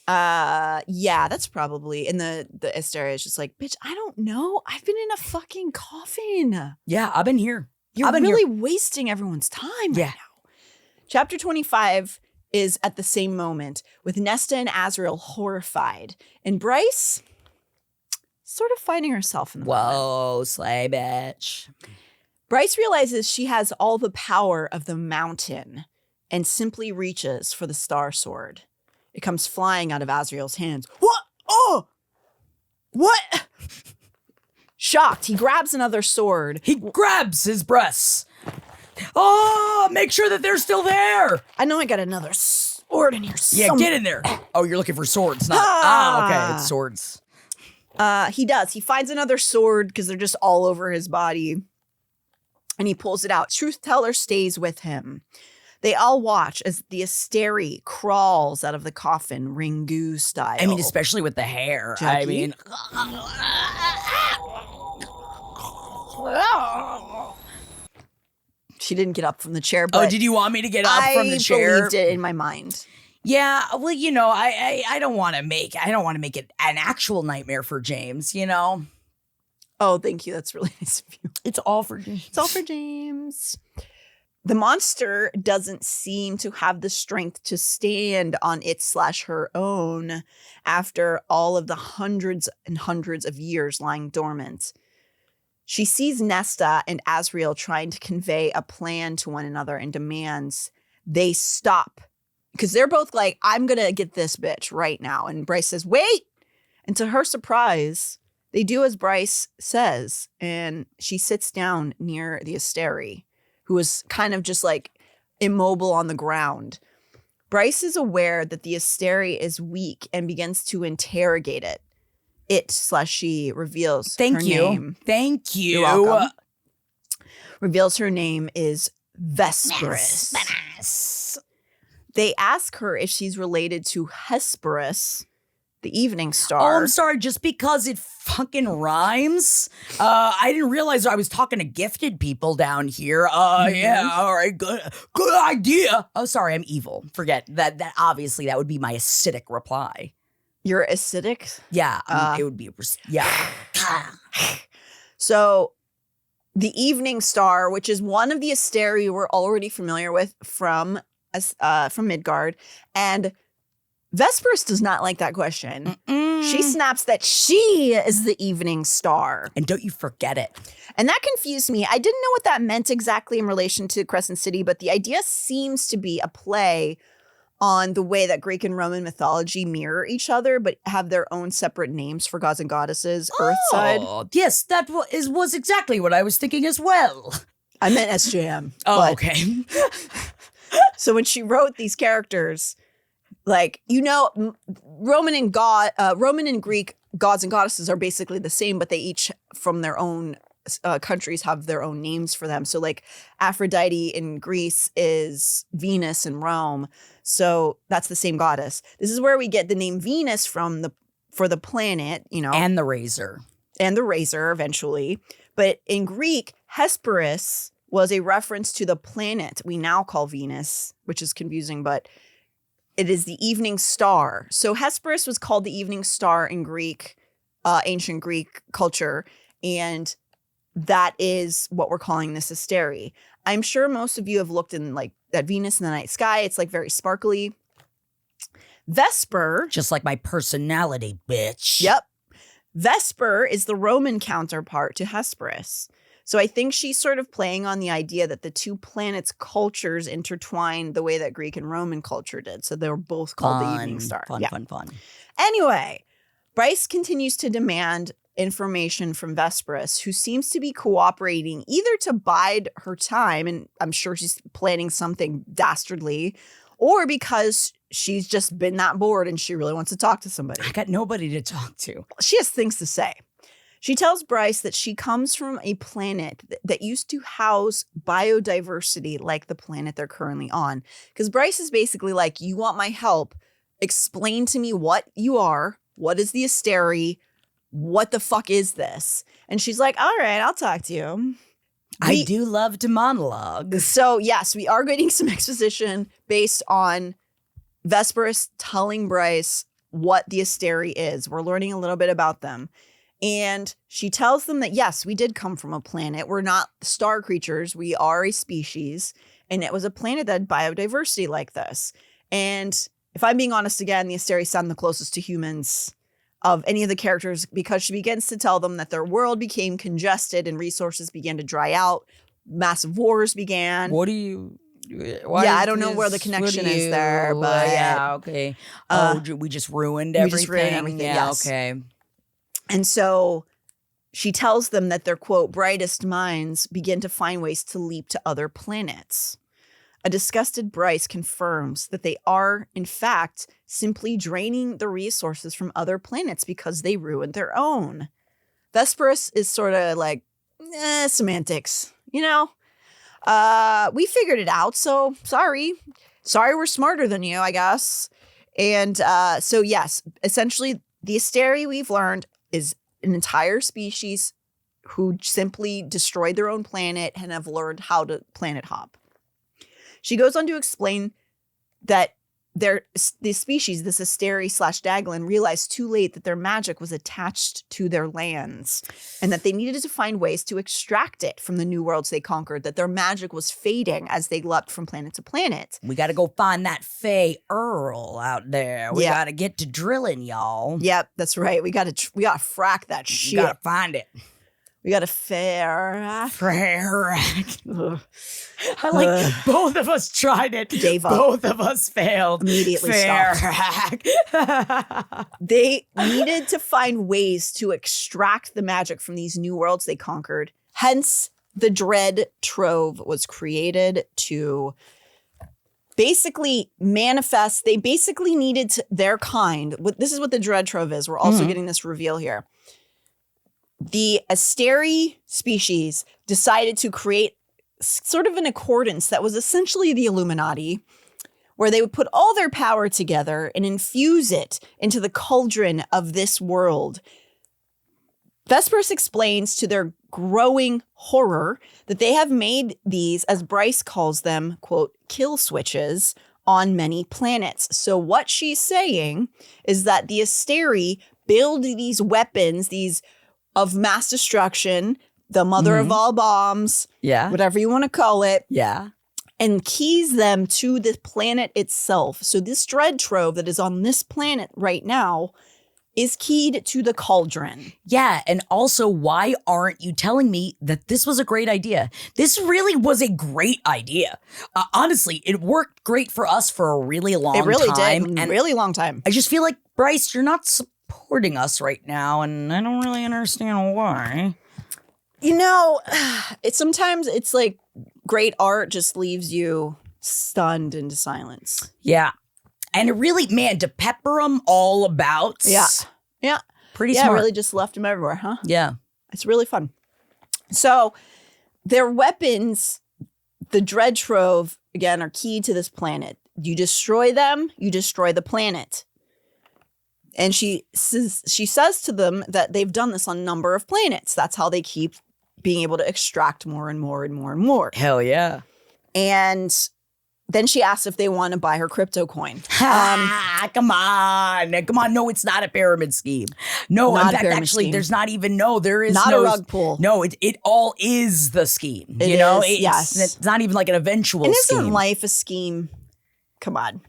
Yeah, that's probably, and the Asteri is just like, bitch, I don't know. I've been in a fucking coffin. Yeah, I've been here. You're really wasting everyone's time right now. Chapter 25 is at the same moment with Nesta and Azriel horrified. And Bryce sort of finding herself in the moment. Whoa, slay bitch. Bryce realizes she has all the power of the mountain and simply reaches for the Starsword. It comes flying out of Azriel's hands. What? Oh! What? Shocked, he grabs another sword. He grabs his breasts. Oh, make sure that they're still there. I know I got another sword in here. Yeah, get in there. Oh, you're looking for swords, not... okay, it's swords. He does. He finds another sword because they're just all over his body. And he pulls it out. Truth Teller stays with him. They all watch as the Asteri crawls out of the coffin, Ringu style. I mean, especially with the hair. Jackie? I mean... She didn't get up from the chair, but did you want me to get up from the chair? I believed it in my mind. Yeah, well, you know, I don't want to make it an actual nightmare for James, you know? Oh, thank you. That's really nice of you. It's all for James. It's all for James. The monster doesn't seem to have the strength to stand on its/her own after all of the hundreds and hundreds of years lying dormant. She sees Nesta and Azriel trying to convey a plan to one another and demands they stop. Because they're both like, I'm going to get this bitch right now. And Bryce says, wait. And to her surprise, they do as Bryce says. And she sits down near the Asteri, who is kind of just like immobile on the ground. Bryce is aware that the Asteri is weak and begins to interrogate it. It/she reveals her name. Thank you. You're welcome. Reveals her name is Vesperus. They ask her if she's related to Hesperus, the evening star. Oh, I'm sorry. Just because it fucking rhymes. I didn't realize I was talking to gifted people down here. Yeah, all right, good idea. Oh, sorry, I'm evil. Forget that. That obviously that would be my acidic reply. You're acidic? Yeah, it would be. Yeah. So, the evening star, which is one of the Asteri we're already familiar with from Midgard, and Vesperus does not like that question. She snaps that she is the evening star. And don't you forget it. And that confused me. I didn't know what that meant exactly in relation to Crescent City, but the idea seems to be a play on the way that Greek and Roman mythology mirror each other, but have their own separate names for gods and goddesses, Earthside. Yes, that was exactly what I was thinking as well. I meant SJM. Oh, okay. So when she wrote these characters, like, you know, Roman and Greek gods and goddesses are basically the same, but they each from their own countries have their own names for them. So like Aphrodite in Greece is Venus in Rome. So that's the same goddess. This is where we get the name Venus from for the planet, you know. And the razor. And the razor eventually. But in Greek, Hesperus was a reference to the planet we now call Venus, which is confusing, but it is the evening star. So Hesperus was called the evening star in Greek, ancient Greek culture. And that is what we're calling this Asteri. I'm sure most of you have looked in like at Venus in the night sky. It's like very sparkly. Vesper. Just like my personality, bitch. Yep. Vesper is the Roman counterpart to Hesperus. So I think she's sort of playing on the idea that the two planets' cultures intertwine the way that Greek and Roman culture did. So they were both called the evening star. Fun. Anyway, Bryce continues to demand information from Vesperus, who seems to be cooperating either to bide her time, and I'm sure she's planning something dastardly, or because she's just been that bored and she really wants to talk to somebody. I got nobody to talk to. She has things to say. She tells Bryce that she comes from a planet that used to house biodiversity like the planet they're currently on. Because Bryce is basically like, you want my help? Explain to me what you are. What is the Asteri? What the fuck is this? And she's like, all right, I'll talk to you. I do love to monologue. So yes, we are getting some exposition based on Vesperus telling Bryce what the Asteri is. We're learning a little bit about them. And she tells them that, yes, we did come from a planet. We're not star creatures. We are a species. And it was a planet that had biodiversity like this. And if I'm being honest again, the Asteri sound the closest to humans of any of the characters, because she begins to tell them that their world became congested and resources began to dry out massive wars began. What do you? I don't know where the connection is there, but okay. We just ruined we everything. just ruined everything, Yeah, yes. okay. And so she tells them that their, quote, brightest minds begin to find ways to leap to other planets. A disgusted Bryce confirms that they are, in fact, simply draining the resources from other planets because they ruined their own. Vesperus is sort of like, semantics, you know? We figured it out, so sorry. Sorry we're smarter than you, I guess. And so, yes, essentially, the Asteri we've learned is an entire species who simply destroyed their own planet and have learned how to planet hop. She goes on to explain that this species, this Asteri/Daglin, realized too late that their magic was attached to their lands and that they needed to find ways to extract it from the new worlds they conquered, that their magic was fading as they leapt from planet to planet. We got to go find that Fey Earl out there. We got to get to drilling, y'all. Yep, that's right. We got to frack that shit. We got to find it. We got to fair. I like both of us tried it. Gave up. Both of us failed. Immediately stopped. They needed to find ways to extract the magic from these new worlds they conquered. Hence, the Dread Trove was created to basically manifest. They basically needed their kind. This is what the Dread Trove is. We're also getting this reveal here. The Asteri species decided to create sort of an accordance that was essentially the Illuminati, where they would put all their power together and infuse it into the cauldron of this world. Vesperus explains to their growing horror that they have made these, as Bryce calls them, quote, kill switches on many planets. So what she's saying is that the Asteri build these weapons, these of mass destruction, the mother of all bombs, whatever you want to call it, and keys them to the planet itself. So this Dread Trove that is on this planet right now is keyed to the cauldron. Yeah, and also, why aren't you telling me that this was a great idea? This really was a great idea. Honestly, it worked great for us for a really long time. It really did, and really long time. I just feel like, Bryce, you're not supporting us right now, and I don't really understand why. You know, sometimes it's like great art just leaves you stunned into silence. Yeah. And it really, man, to pepper them all about. Yeah. Pretty smart. Yeah, really just left them everywhere, huh? Yeah. It's really fun. So their weapons, the Dread Trove, again, are key to this planet. You destroy them, you destroy the planet. And she says to them that they've done this on a number of planets. That's how they keep being able to extract more and more and more and more. Hell yeah. And then she asks if they want to buy her crypto coin. Come on. No, it's not a pyramid scheme. No, in fact, actually, there's not even, there is not no a rug pull. No, it all is the scheme. Yes. It's not even like an eventual scheme. Isn't life a scheme? Come on.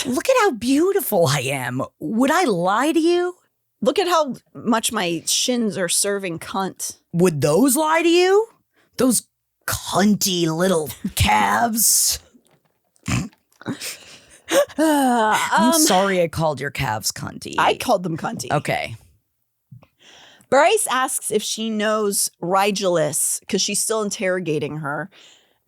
Look at how beautiful I am. Would I lie to you? Look at how much my shins are serving cunt. Would those lie to you? Those cunty little calves. I'm sorry I called your calves cunty. I called them cunty. Okay. Bryce asks if she knows Rigelis because she's still interrogating her.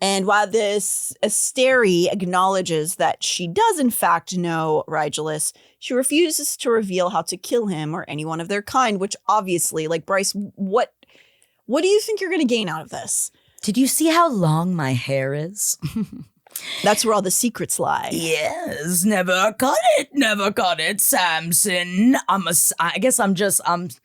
And while this Asteri acknowledges that she does in fact know Rigelis, she refuses to reveal how to kill him or any one of their kind, which obviously, like, Bryce, what do you think you're going to gain out of this? Did you see how long my hair is? That's where all the secrets lie. Yes, never cut it, Samson. I'm Samsina.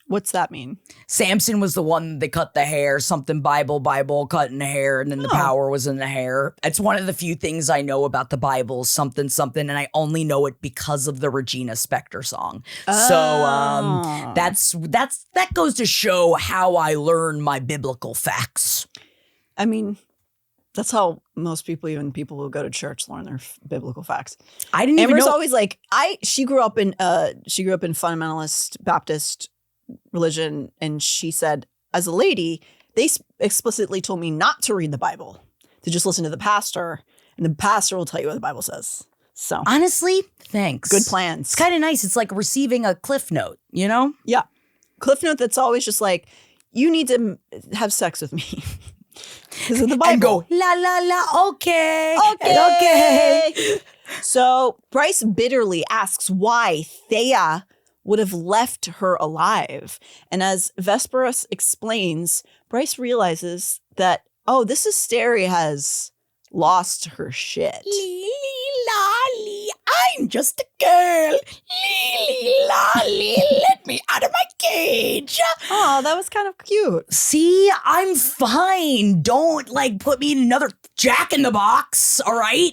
What's that mean? Samson was the one that cut the hair, something Bible, cutting the hair, and then the power was in the hair. It's one of the few things I know about the Bible, something, and I only know it because of the Regina Spektor song. So that goes to show how I learn my biblical facts. I mean, that's how most people, even people who go to church, learn their biblical facts. I didn't even know. Amber's always like, she grew up in fundamentalist Baptist religion, and she said, as a lady, they explicitly told me not to read the Bible, to just listen to the pastor, and the pastor will tell you what the Bible says. So Honestly, thanks. good plans. It's kind of nice. It's like receiving a cliff note, you know? Yeah. Cliff note that's always just like, you need to have sex with me. Because of the Bible. And go, la, la, la, okay. Okay. So Bryce bitterly asks why Theia would have left her alive. And as Vesperus explains, Bryce realizes that, oh, this Asteri has lost her shit. Lolly, I'm just a girl. Lolly, let me out of my cage. Oh, that was kind of cute. See, I'm fine. Don't like put me in another Jack in the Box, all right?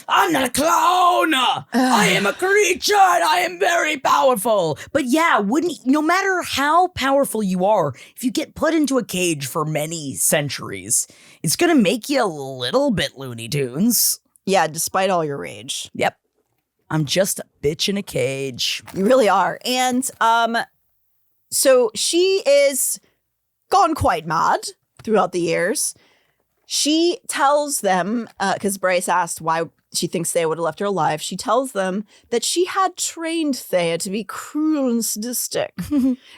I'm not a clown. I am a creature and I am very powerful. But yeah, no matter how powerful you are, if you get put into a cage for many centuries, it's gonna make you a little bit Looney Tunes. Yeah, despite all your rage. Yep. I'm just a bitch in a cage. You really are. And so she is gone quite mad throughout the years. She tells them, because Bryce asked why she thinks Theia would have left her alive. She tells them that she had trained Theia to be cruel and sadistic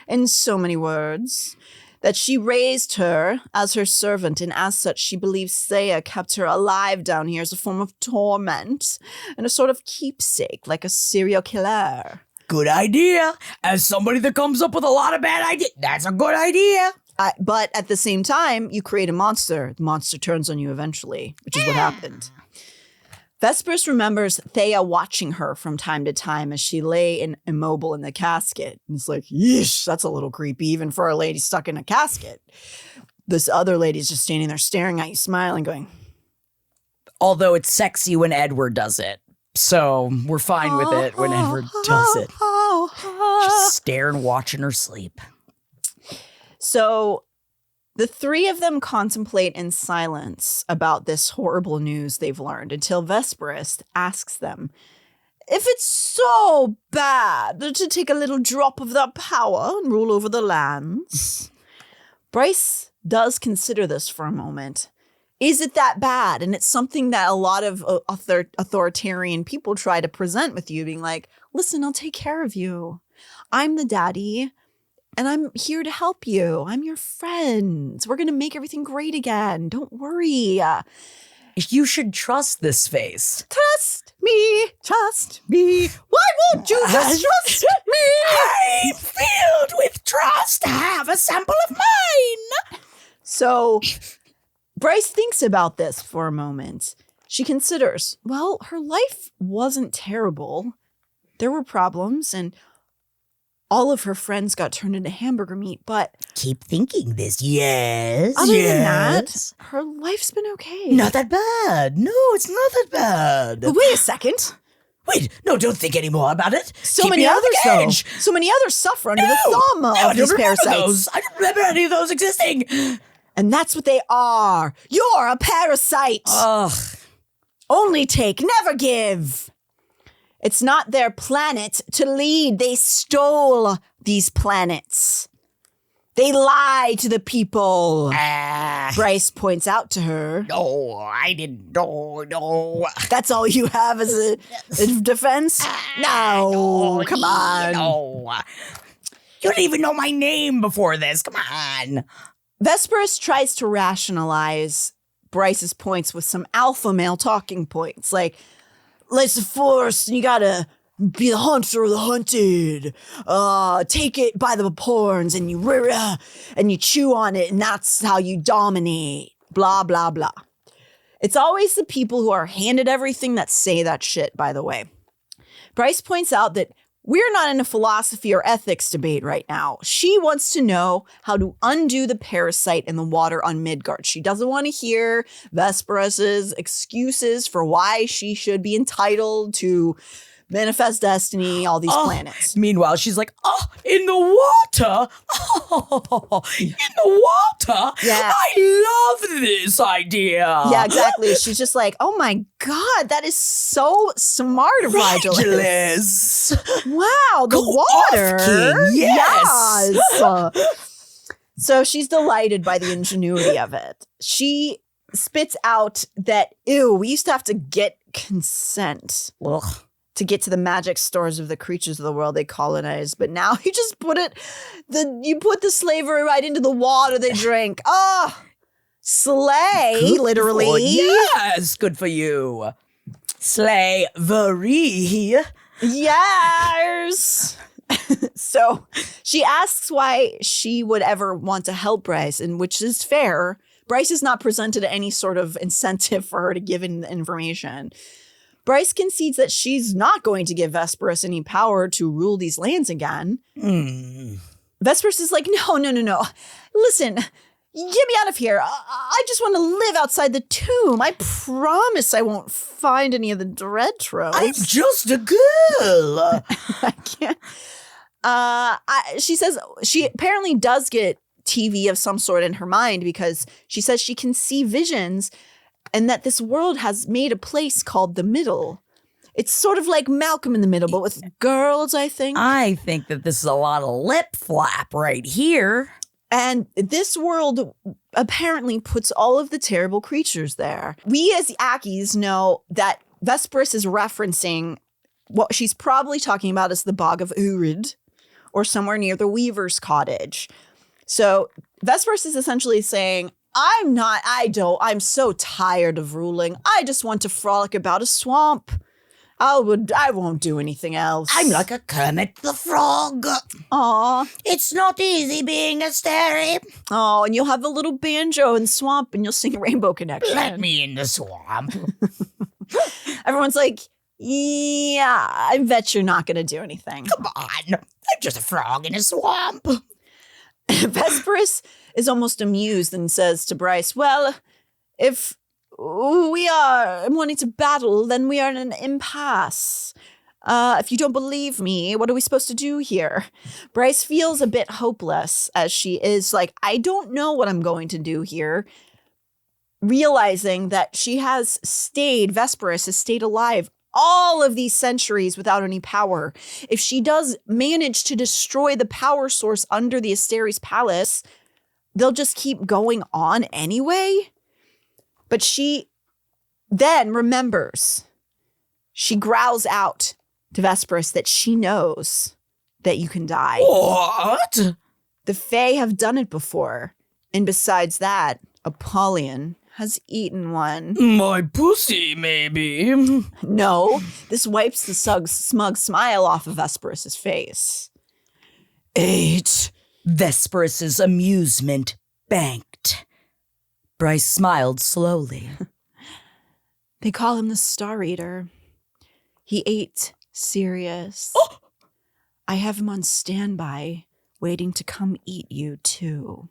in so many words. That she raised her as her servant, and as such, she believes Theia kept her alive down here as a form of torment and a sort of keepsake, like a serial killer. Good idea. As somebody that comes up with a lot of bad ideas, that's a good idea. But at the same time, you create a monster. The monster turns on you eventually, which is what happened. Vesperus remembers Theia watching her from time to time as she lay immobile in the casket. And it's like, yeesh, that's a little creepy, even for a lady stuck in a casket. This other lady's just standing there staring at you, smiling, going. Although it's sexy when Edward does it. So we're fine with it when Edward does it. Just staring, watching her sleep. So the three of them contemplate in silence about this horrible news they've learned until Vesperus asks them, if it's so bad to take a little drop of that power and rule over the lands. Bryce does consider this for a moment. Is it that bad? And it's something that a lot of authoritarian people try to present with you, being like, listen, I'll take care of you. I'm the daddy. And I'm here to help you. I'm your friend. We're going to make everything great again. Don't worry. You should trust this face. Trust me. Trust me. Why won't you just trust me? I'm filled with trust. Have a sample of mine. So Bryce thinks about this for a moment. She considers, well, her life wasn't terrible. There were problems and all of her friends got turned into hamburger meat, but keep thinking this. Yes. Other than that, her life's been okay. Not that bad. No, it's not that bad. But wait a second. Wait, no, don't think any more about it. So many others suffer under the thumb of these parasites. I don't remember any of those existing. And that's what they are. You're a parasite. Ugh. Only take, never give. It's not their planet to lead. They stole these planets. They lie to the people. Bryce points out to her. No, I didn't. No. That's all you have as a defense? No, come on. No. You didn't even know my name before this. Come on. Vesperus tries to rationalize Bryce's points with some alpha male talking points, like, let's the force, and you gotta be the hunter or the hunted. Take it by the horns and you chew on it, and that's how you dominate. Blah, blah, blah. It's always the people who are handed everything that say that shit, by the way. Bryce points out that we're not in a philosophy or ethics debate right now. She wants to know how to undo the parasite in the water on Midgard. She doesn't want to hear Vesperus's excuses for why she should be entitled to manifest destiny, all these planets. Meanwhile, she's like, in the water? Oh, in the water? Yeah. I love this idea. Yeah, exactly. She's just like, oh my God, that is so smart of Rigilus. Wow, the Go water. Off, King. Yes. Yes. So she's delighted by the ingenuity of it. She spits out that, ew, we used to have to get consent Ugh. to get to the magic stores of the creatures of the world they colonized. But now you just put the slavery right into the water they drink. Oh, slay, Good literally. for- yes, good for you. Slavery. Yes. So she asks why she would ever want to help Bryce, and which is fair. Bryce is not presented any sort of incentive for her to give in the information. Bryce concedes that she's not going to give Vesperus any power to rule these lands again. Vesperus is like, no. Listen, get me out of here. I just want to live outside the tomb. I promise I won't find any of the dread tropes. I'm just a girl. I can't. She says she apparently does get TV of some sort in her mind because she says she can see visions and that this world has made a place called the Middle. It's sort of like Malcolm in the Middle, but with girls, I think. I think that this is a lot of lip flap right here. And this world apparently puts all of the terrible creatures there. We as Ackies know that Vesperus is referencing what she's probably talking about as the Bog of Urid or somewhere near the Weaver's Cottage. So Vesperus is essentially saying, I'm so tired of ruling. I just want to frolic about a swamp. I won't do anything else. I'm like a Kermit the Frog. Aw. It's not easy being Asteri. Oh, and you'll have a little banjo in the swamp and you'll sing Rainbow Connection. Let me in the swamp. Everyone's like, yeah, I bet you're not going to do anything. Come on. I'm just a frog in a swamp. Vesperus is almost amused and says to Bryce, well, if we are wanting to battle, then we are in an impasse. If you don't believe me, what are we supposed to do here? Bryce feels a bit hopeless as she is like, I don't know what I'm going to do here. Realizing that Vesperus has stayed alive all of these centuries without any power. If she does manage to destroy the power source under the Asteri's palace, they'll just keep going on anyway. But she then remembers. She growls out to Vesperus that she knows that you can die. What? The Fae have done it before. And besides that, Apollyon has eaten one. My pussy, maybe. No, this wipes the smug smile off of Vesperus's face. 8. Vesperus's amusement banked. Bryce smiled slowly. They call him the Star Eater. He ate Sirius. Oh! I have him on standby, waiting to come eat you too.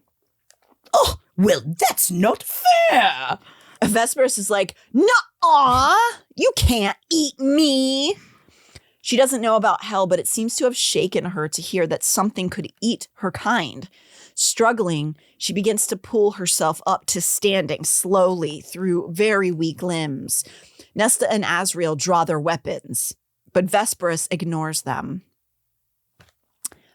Oh, well, that's not fair. Vesperus is like, nuh-uh, you can't eat me. She doesn't know about hell, but it seems to have shaken her to hear that something could eat her kind. Struggling, she begins to pull herself up to standing slowly through very weak limbs. Nesta and Azriel draw their weapons, but Vesperus ignores them.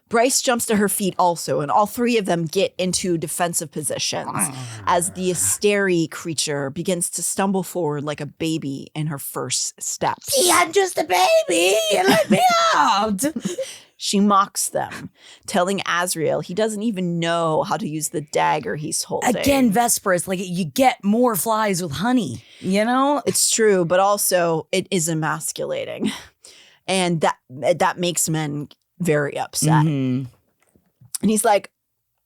Bryce jumps to her feet also, and all three of them get into defensive positions as the Asteri creature begins to stumble forward like a baby in her first steps. Gee, I'm just a baby. Let me out. She mocks them, telling Azriel he doesn't even know how to use the dagger he's holding. Again, Vesperus, like you get more flies with honey, you know? It's true, but also it is emasculating. And that makes men very upset. Mm-hmm. And he's like,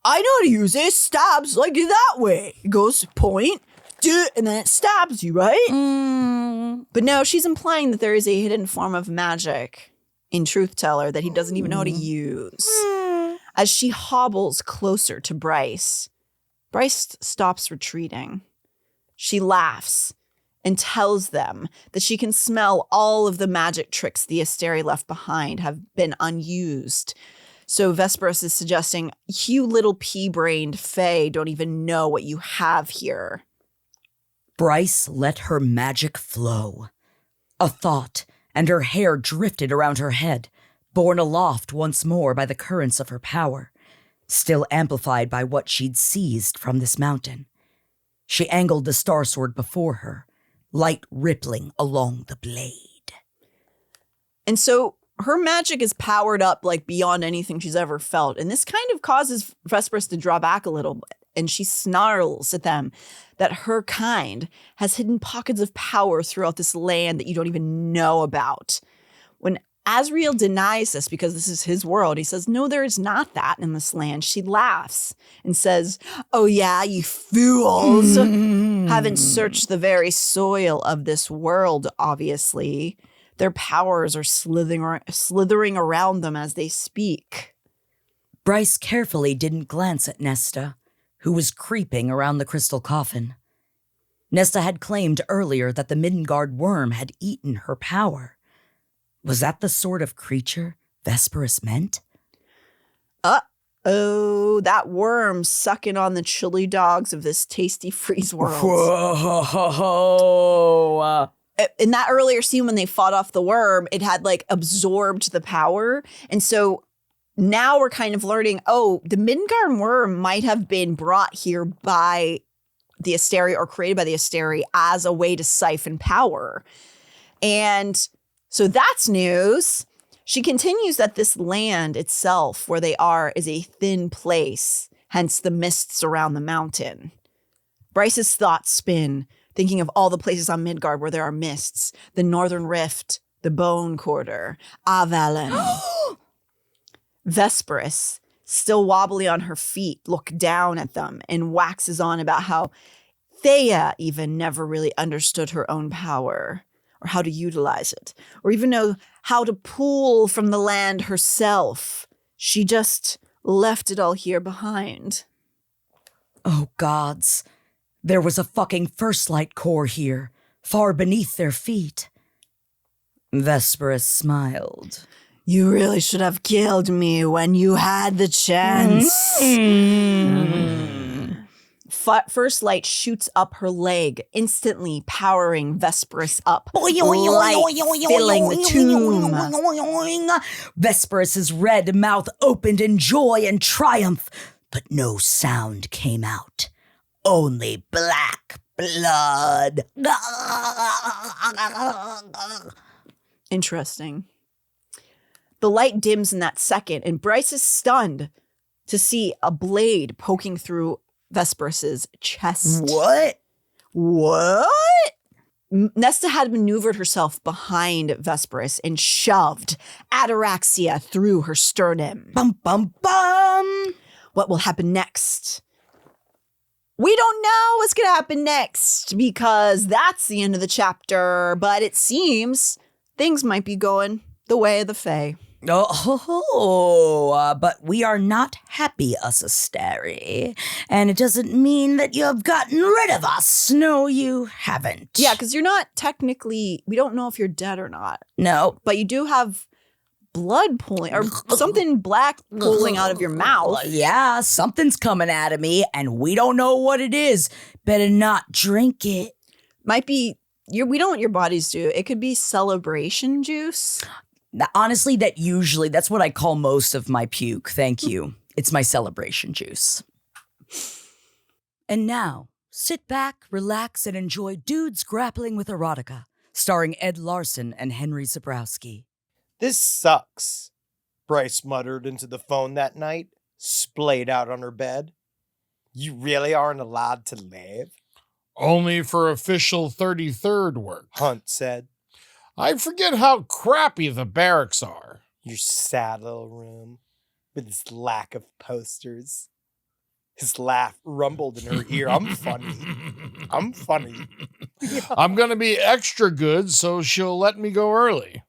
I know how to use it. It stabs like that way. It goes point, and then it stabs you, right? But no, she's implying that there is a hidden form of magic in Truth Teller that he doesn't even know how to use. As she hobbles closer to Bryce, Bryce stops retreating. She laughs and tells them that she can smell all of the magic tricks the Asteri left behind have been unused. So Vesperus is suggesting, you little pea-brained Fae don't even know what you have here. Bryce let her magic flow. A thought, and her hair drifted around her head, borne aloft once more by the currents of her power. still amplified by what she'd seized from this mountain. She angled the Starsword before her, light rippling along the blade. And so her magic is powered up like beyond anything she's ever felt. And this kind of causes Vesperus to draw back a little bit. And she snarls at them that her kind has hidden pockets of power throughout this land that you don't even know about. When Azriel denies this because this is his world, he says, no, there is not that in this land. She laughs and says, oh yeah, you fools. Haven't searched the very soil of this world, obviously. Their powers are slithering around them as they speak. Bryce carefully didn't glance at Nesta, who was creeping around the crystal coffin. Nesta had claimed earlier that the Midgard worm had eaten her power. Was that the sort of creature Vesperus meant? Uh-oh, that worm sucking on the chili dogs of this tasty freeze world. Whoa! In that earlier scene when they fought off the worm, it had like absorbed the power. And so now we're kind of learning, oh, the Midgard worm might have been brought here by the Asteri or created by the Asteri as a way to siphon power. And so that's news. She continues that this land itself, where they are, is a thin place, hence the mists around the mountain. Bryce's thoughts spin, thinking of all the places on Midgard where there are mists, the Northern Rift, the Bone Quarter, Avalon. Vesperus, still wobbly on her feet, looks down at them and waxes on about how Theia even never really understood her own power or how to utilize it, or even know how to pull from the land herself. She just left it all here behind. Oh, gods. There was a fucking First Light core here, far beneath their feet. Vesperus smiled. You really should have killed me when you had the chance. First Light shoots up her leg, instantly powering Vesperus up. Light filling the tomb. Vesperus's red mouth opened in joy and triumph, but no sound came out. Only black blood. Interesting. The light dims in that second, and Bryce is stunned to see a blade poking through Vesperus's chest. What? Nesta had maneuvered herself behind Vesperus and shoved Ataraxia through her sternum. Bum, bum, bum. What will happen next? We don't know what's going to happen next because that's the end of the chapter, but it seems things might be going the way of the Fae. But we are not happy, us Asteri. And it doesn't mean that you have gotten rid of us. No, you haven't. Yeah, because you're not technically, we don't know if you're dead or not. No. But you do have blood pooling or something black pooling out of your mouth. Yeah, something's coming out of me and we don't know what it is. Better not drink it. Might be, we don't know what your bodies do. It could be celebration juice. Honestly, that's what I call most of my puke. Thank you. It's my celebration juice. And now, sit back, relax, and enjoy Dudes Grappling with Erotica, starring Ed Larson and Henry Zabrowski. This sucks, Bryce muttered into the phone that night, splayed out on her bed. You really aren't allowed to live? Only for official 33rd work, Hunt said. I forget how crappy the barracks are. Your sad little room, with its lack of posters. His laugh rumbled in her ear. I'm funny. I'm going to be extra good, so she'll let me go early.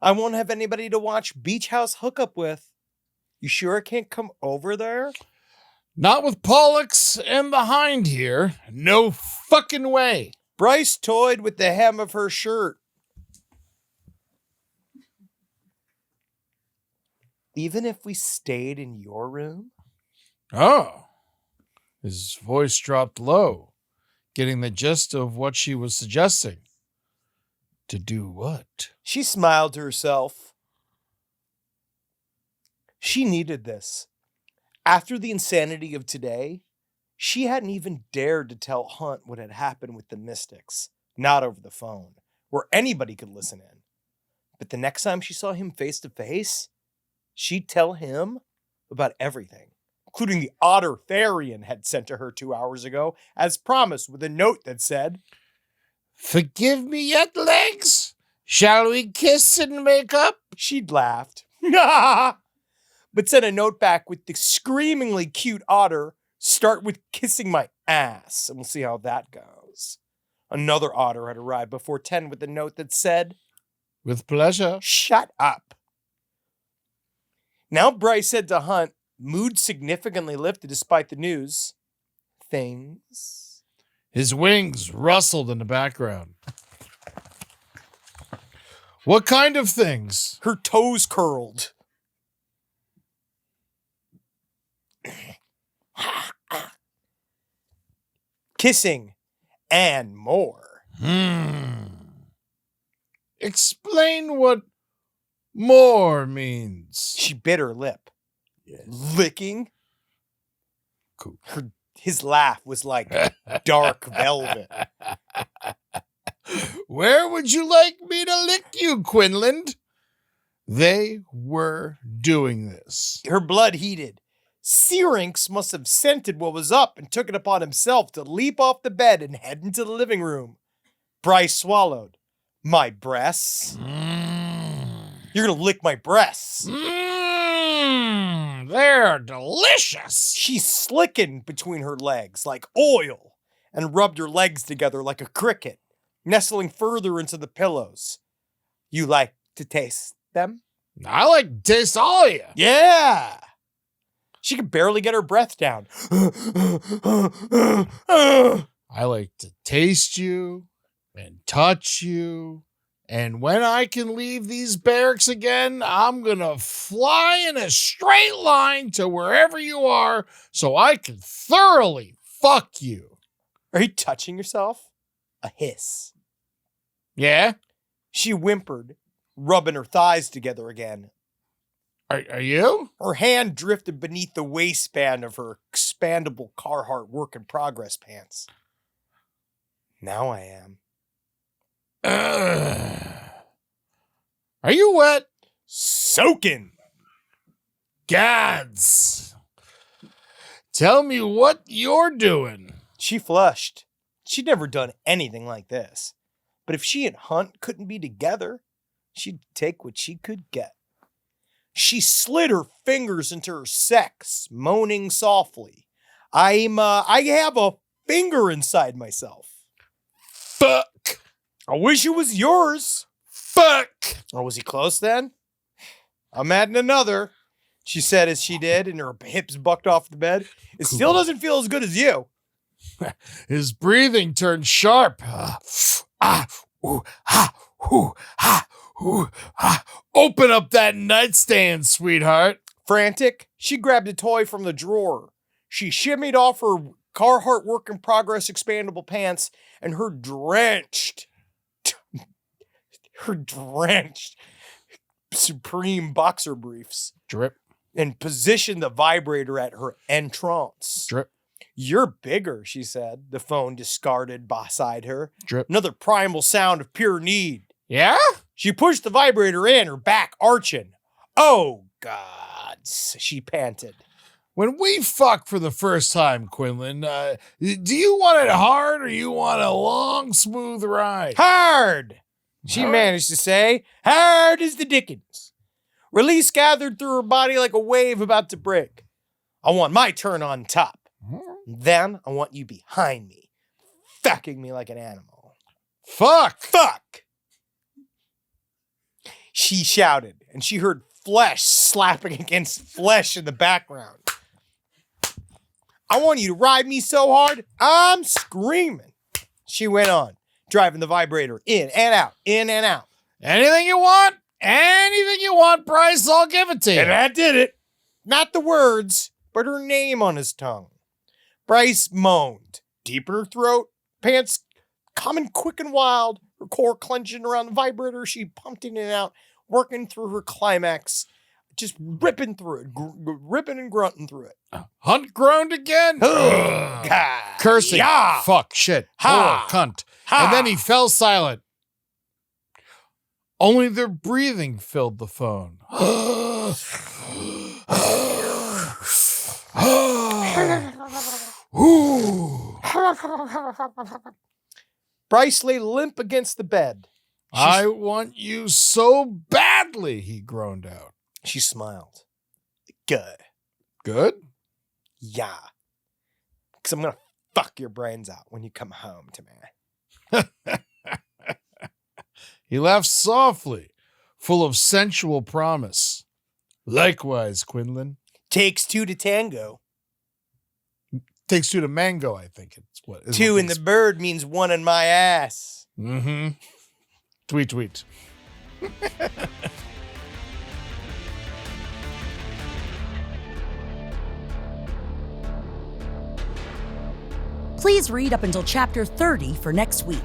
I won't have anybody to watch Beach House hookup with. You sure I can't come over there? Not with Pollux and the Hind here. No fucking way. Bryce toyed with the hem of her shirt. Even if we stayed in your room? Oh. His voice dropped low, getting the gist of what she was suggesting. To do what? She smiled to herself. She needed this. After the insanity of today, she hadn't even dared to tell Hunt what had happened with the Mystics, not over the phone, where anybody could listen in. But the next time she saw him face to face, she'd tell him about everything, including the otter Therian had sent to her 2 hours ago, as promised, with a note that said, Forgive me yet, legs? Shall we kiss and make up? She'd laughed, but sent a note back with the screamingly cute otter, start with kissing my ass, and we'll see how that goes. Another otter had arrived before 10 with a note that said, With pleasure. Shut up. Now Bryce said to Hunt, mood significantly lifted despite the news. Things. His wings rustled in the background. What kind of things? Her toes curled. Kissing and more. Explain what more means. She bit her lip. Licking. Cool. His laugh was like dark velvet. Where would you like me to lick you, Quinlan? They were doing this. Her blood heated. Syrinx must have scented what was up and took it upon himself to leap off the bed and head into the living room. Bryce swallowed. My breasts? You're gonna lick my breasts. They're delicious. She slickened between her legs like oil and rubbed her legs together like a cricket, nestling further into the pillows. You like to taste them? I like to taste all of you. Yeah. She could barely get her breath down. I like to taste you and touch you. And when I can leave these barracks again, I'm going to fly in a straight line to wherever you are so I can thoroughly fuck you. Are you touching yourself? A hiss. Yeah? She whimpered, rubbing her thighs together again. Are you? Her hand drifted beneath the waistband of her expandable Carhartt work-in-progress pants. Now I am. Are you wet? Soaking. Gods. Tell me what you're doing. She flushed. She'd never done anything like this. But if she and Hunt couldn't be together, she'd take what she could get. She slid her fingers into her sex, moaning softly. I have a finger inside myself. Fuck. I wish it was yours. Fuck. Oh, was he close then? I'm adding another, she said as she did, and her hips bucked off the bed. It still doesn't feel as good as you. His breathing turned sharp. Open up that nightstand, sweetheart. Frantic, she grabbed a toy from the drawer. She shimmied off her Carhartt work-in-progress expandable pants and her drenched Supreme boxer briefs. Drip. And positioned the vibrator at her entrance. Drip. You're bigger, she said, the phone discarded beside her. Drip. Another primal sound of pure need. Yeah? She pushed the vibrator in, her back arching. Oh, gods, she panted. When we fuck for the first time, Quinlan, do you want it hard or you want a long, smooth ride? Hard, she managed to say. Hard as the dickens. Release gathered through her body like a wave about to break. I want my turn on top. Then I want you behind me, fucking me like an animal. Fuck! Fuck! She shouted, and she heard flesh slapping against flesh in the background. I want you to ride me so hard, I'm screaming. She went on, driving the vibrator in and out, in and out. Anything you want? Anything you want, Bryce, I'll give it to you. And that did it. Not the words, but her name on his tongue. Bryce moaned, deep in her throat, pants coming quick and wild, her core clenching around the vibrator. She pumped in and out, working through her climax just ripping through it, ripping and grunting through it. Hunt groaned again. God. Cursing. Yeah. Fuck, shit. Ha. Whore, cunt. Ha. And then he fell silent. Only their breathing filled the phone. Bryce lay limp against the bed. I want you so badly, he groaned out. She smiled. Good. Good? Yeah. Because I'm going to fuck your brains out when you come home to me. He laughed softly, full of sensual promise. Likewise, Quinlan. Takes two to tango. Takes two to mango, I think it's what. Two in the bird means one in my ass. Mm-hmm. Tweet. Please read up until chapter 30 for next week.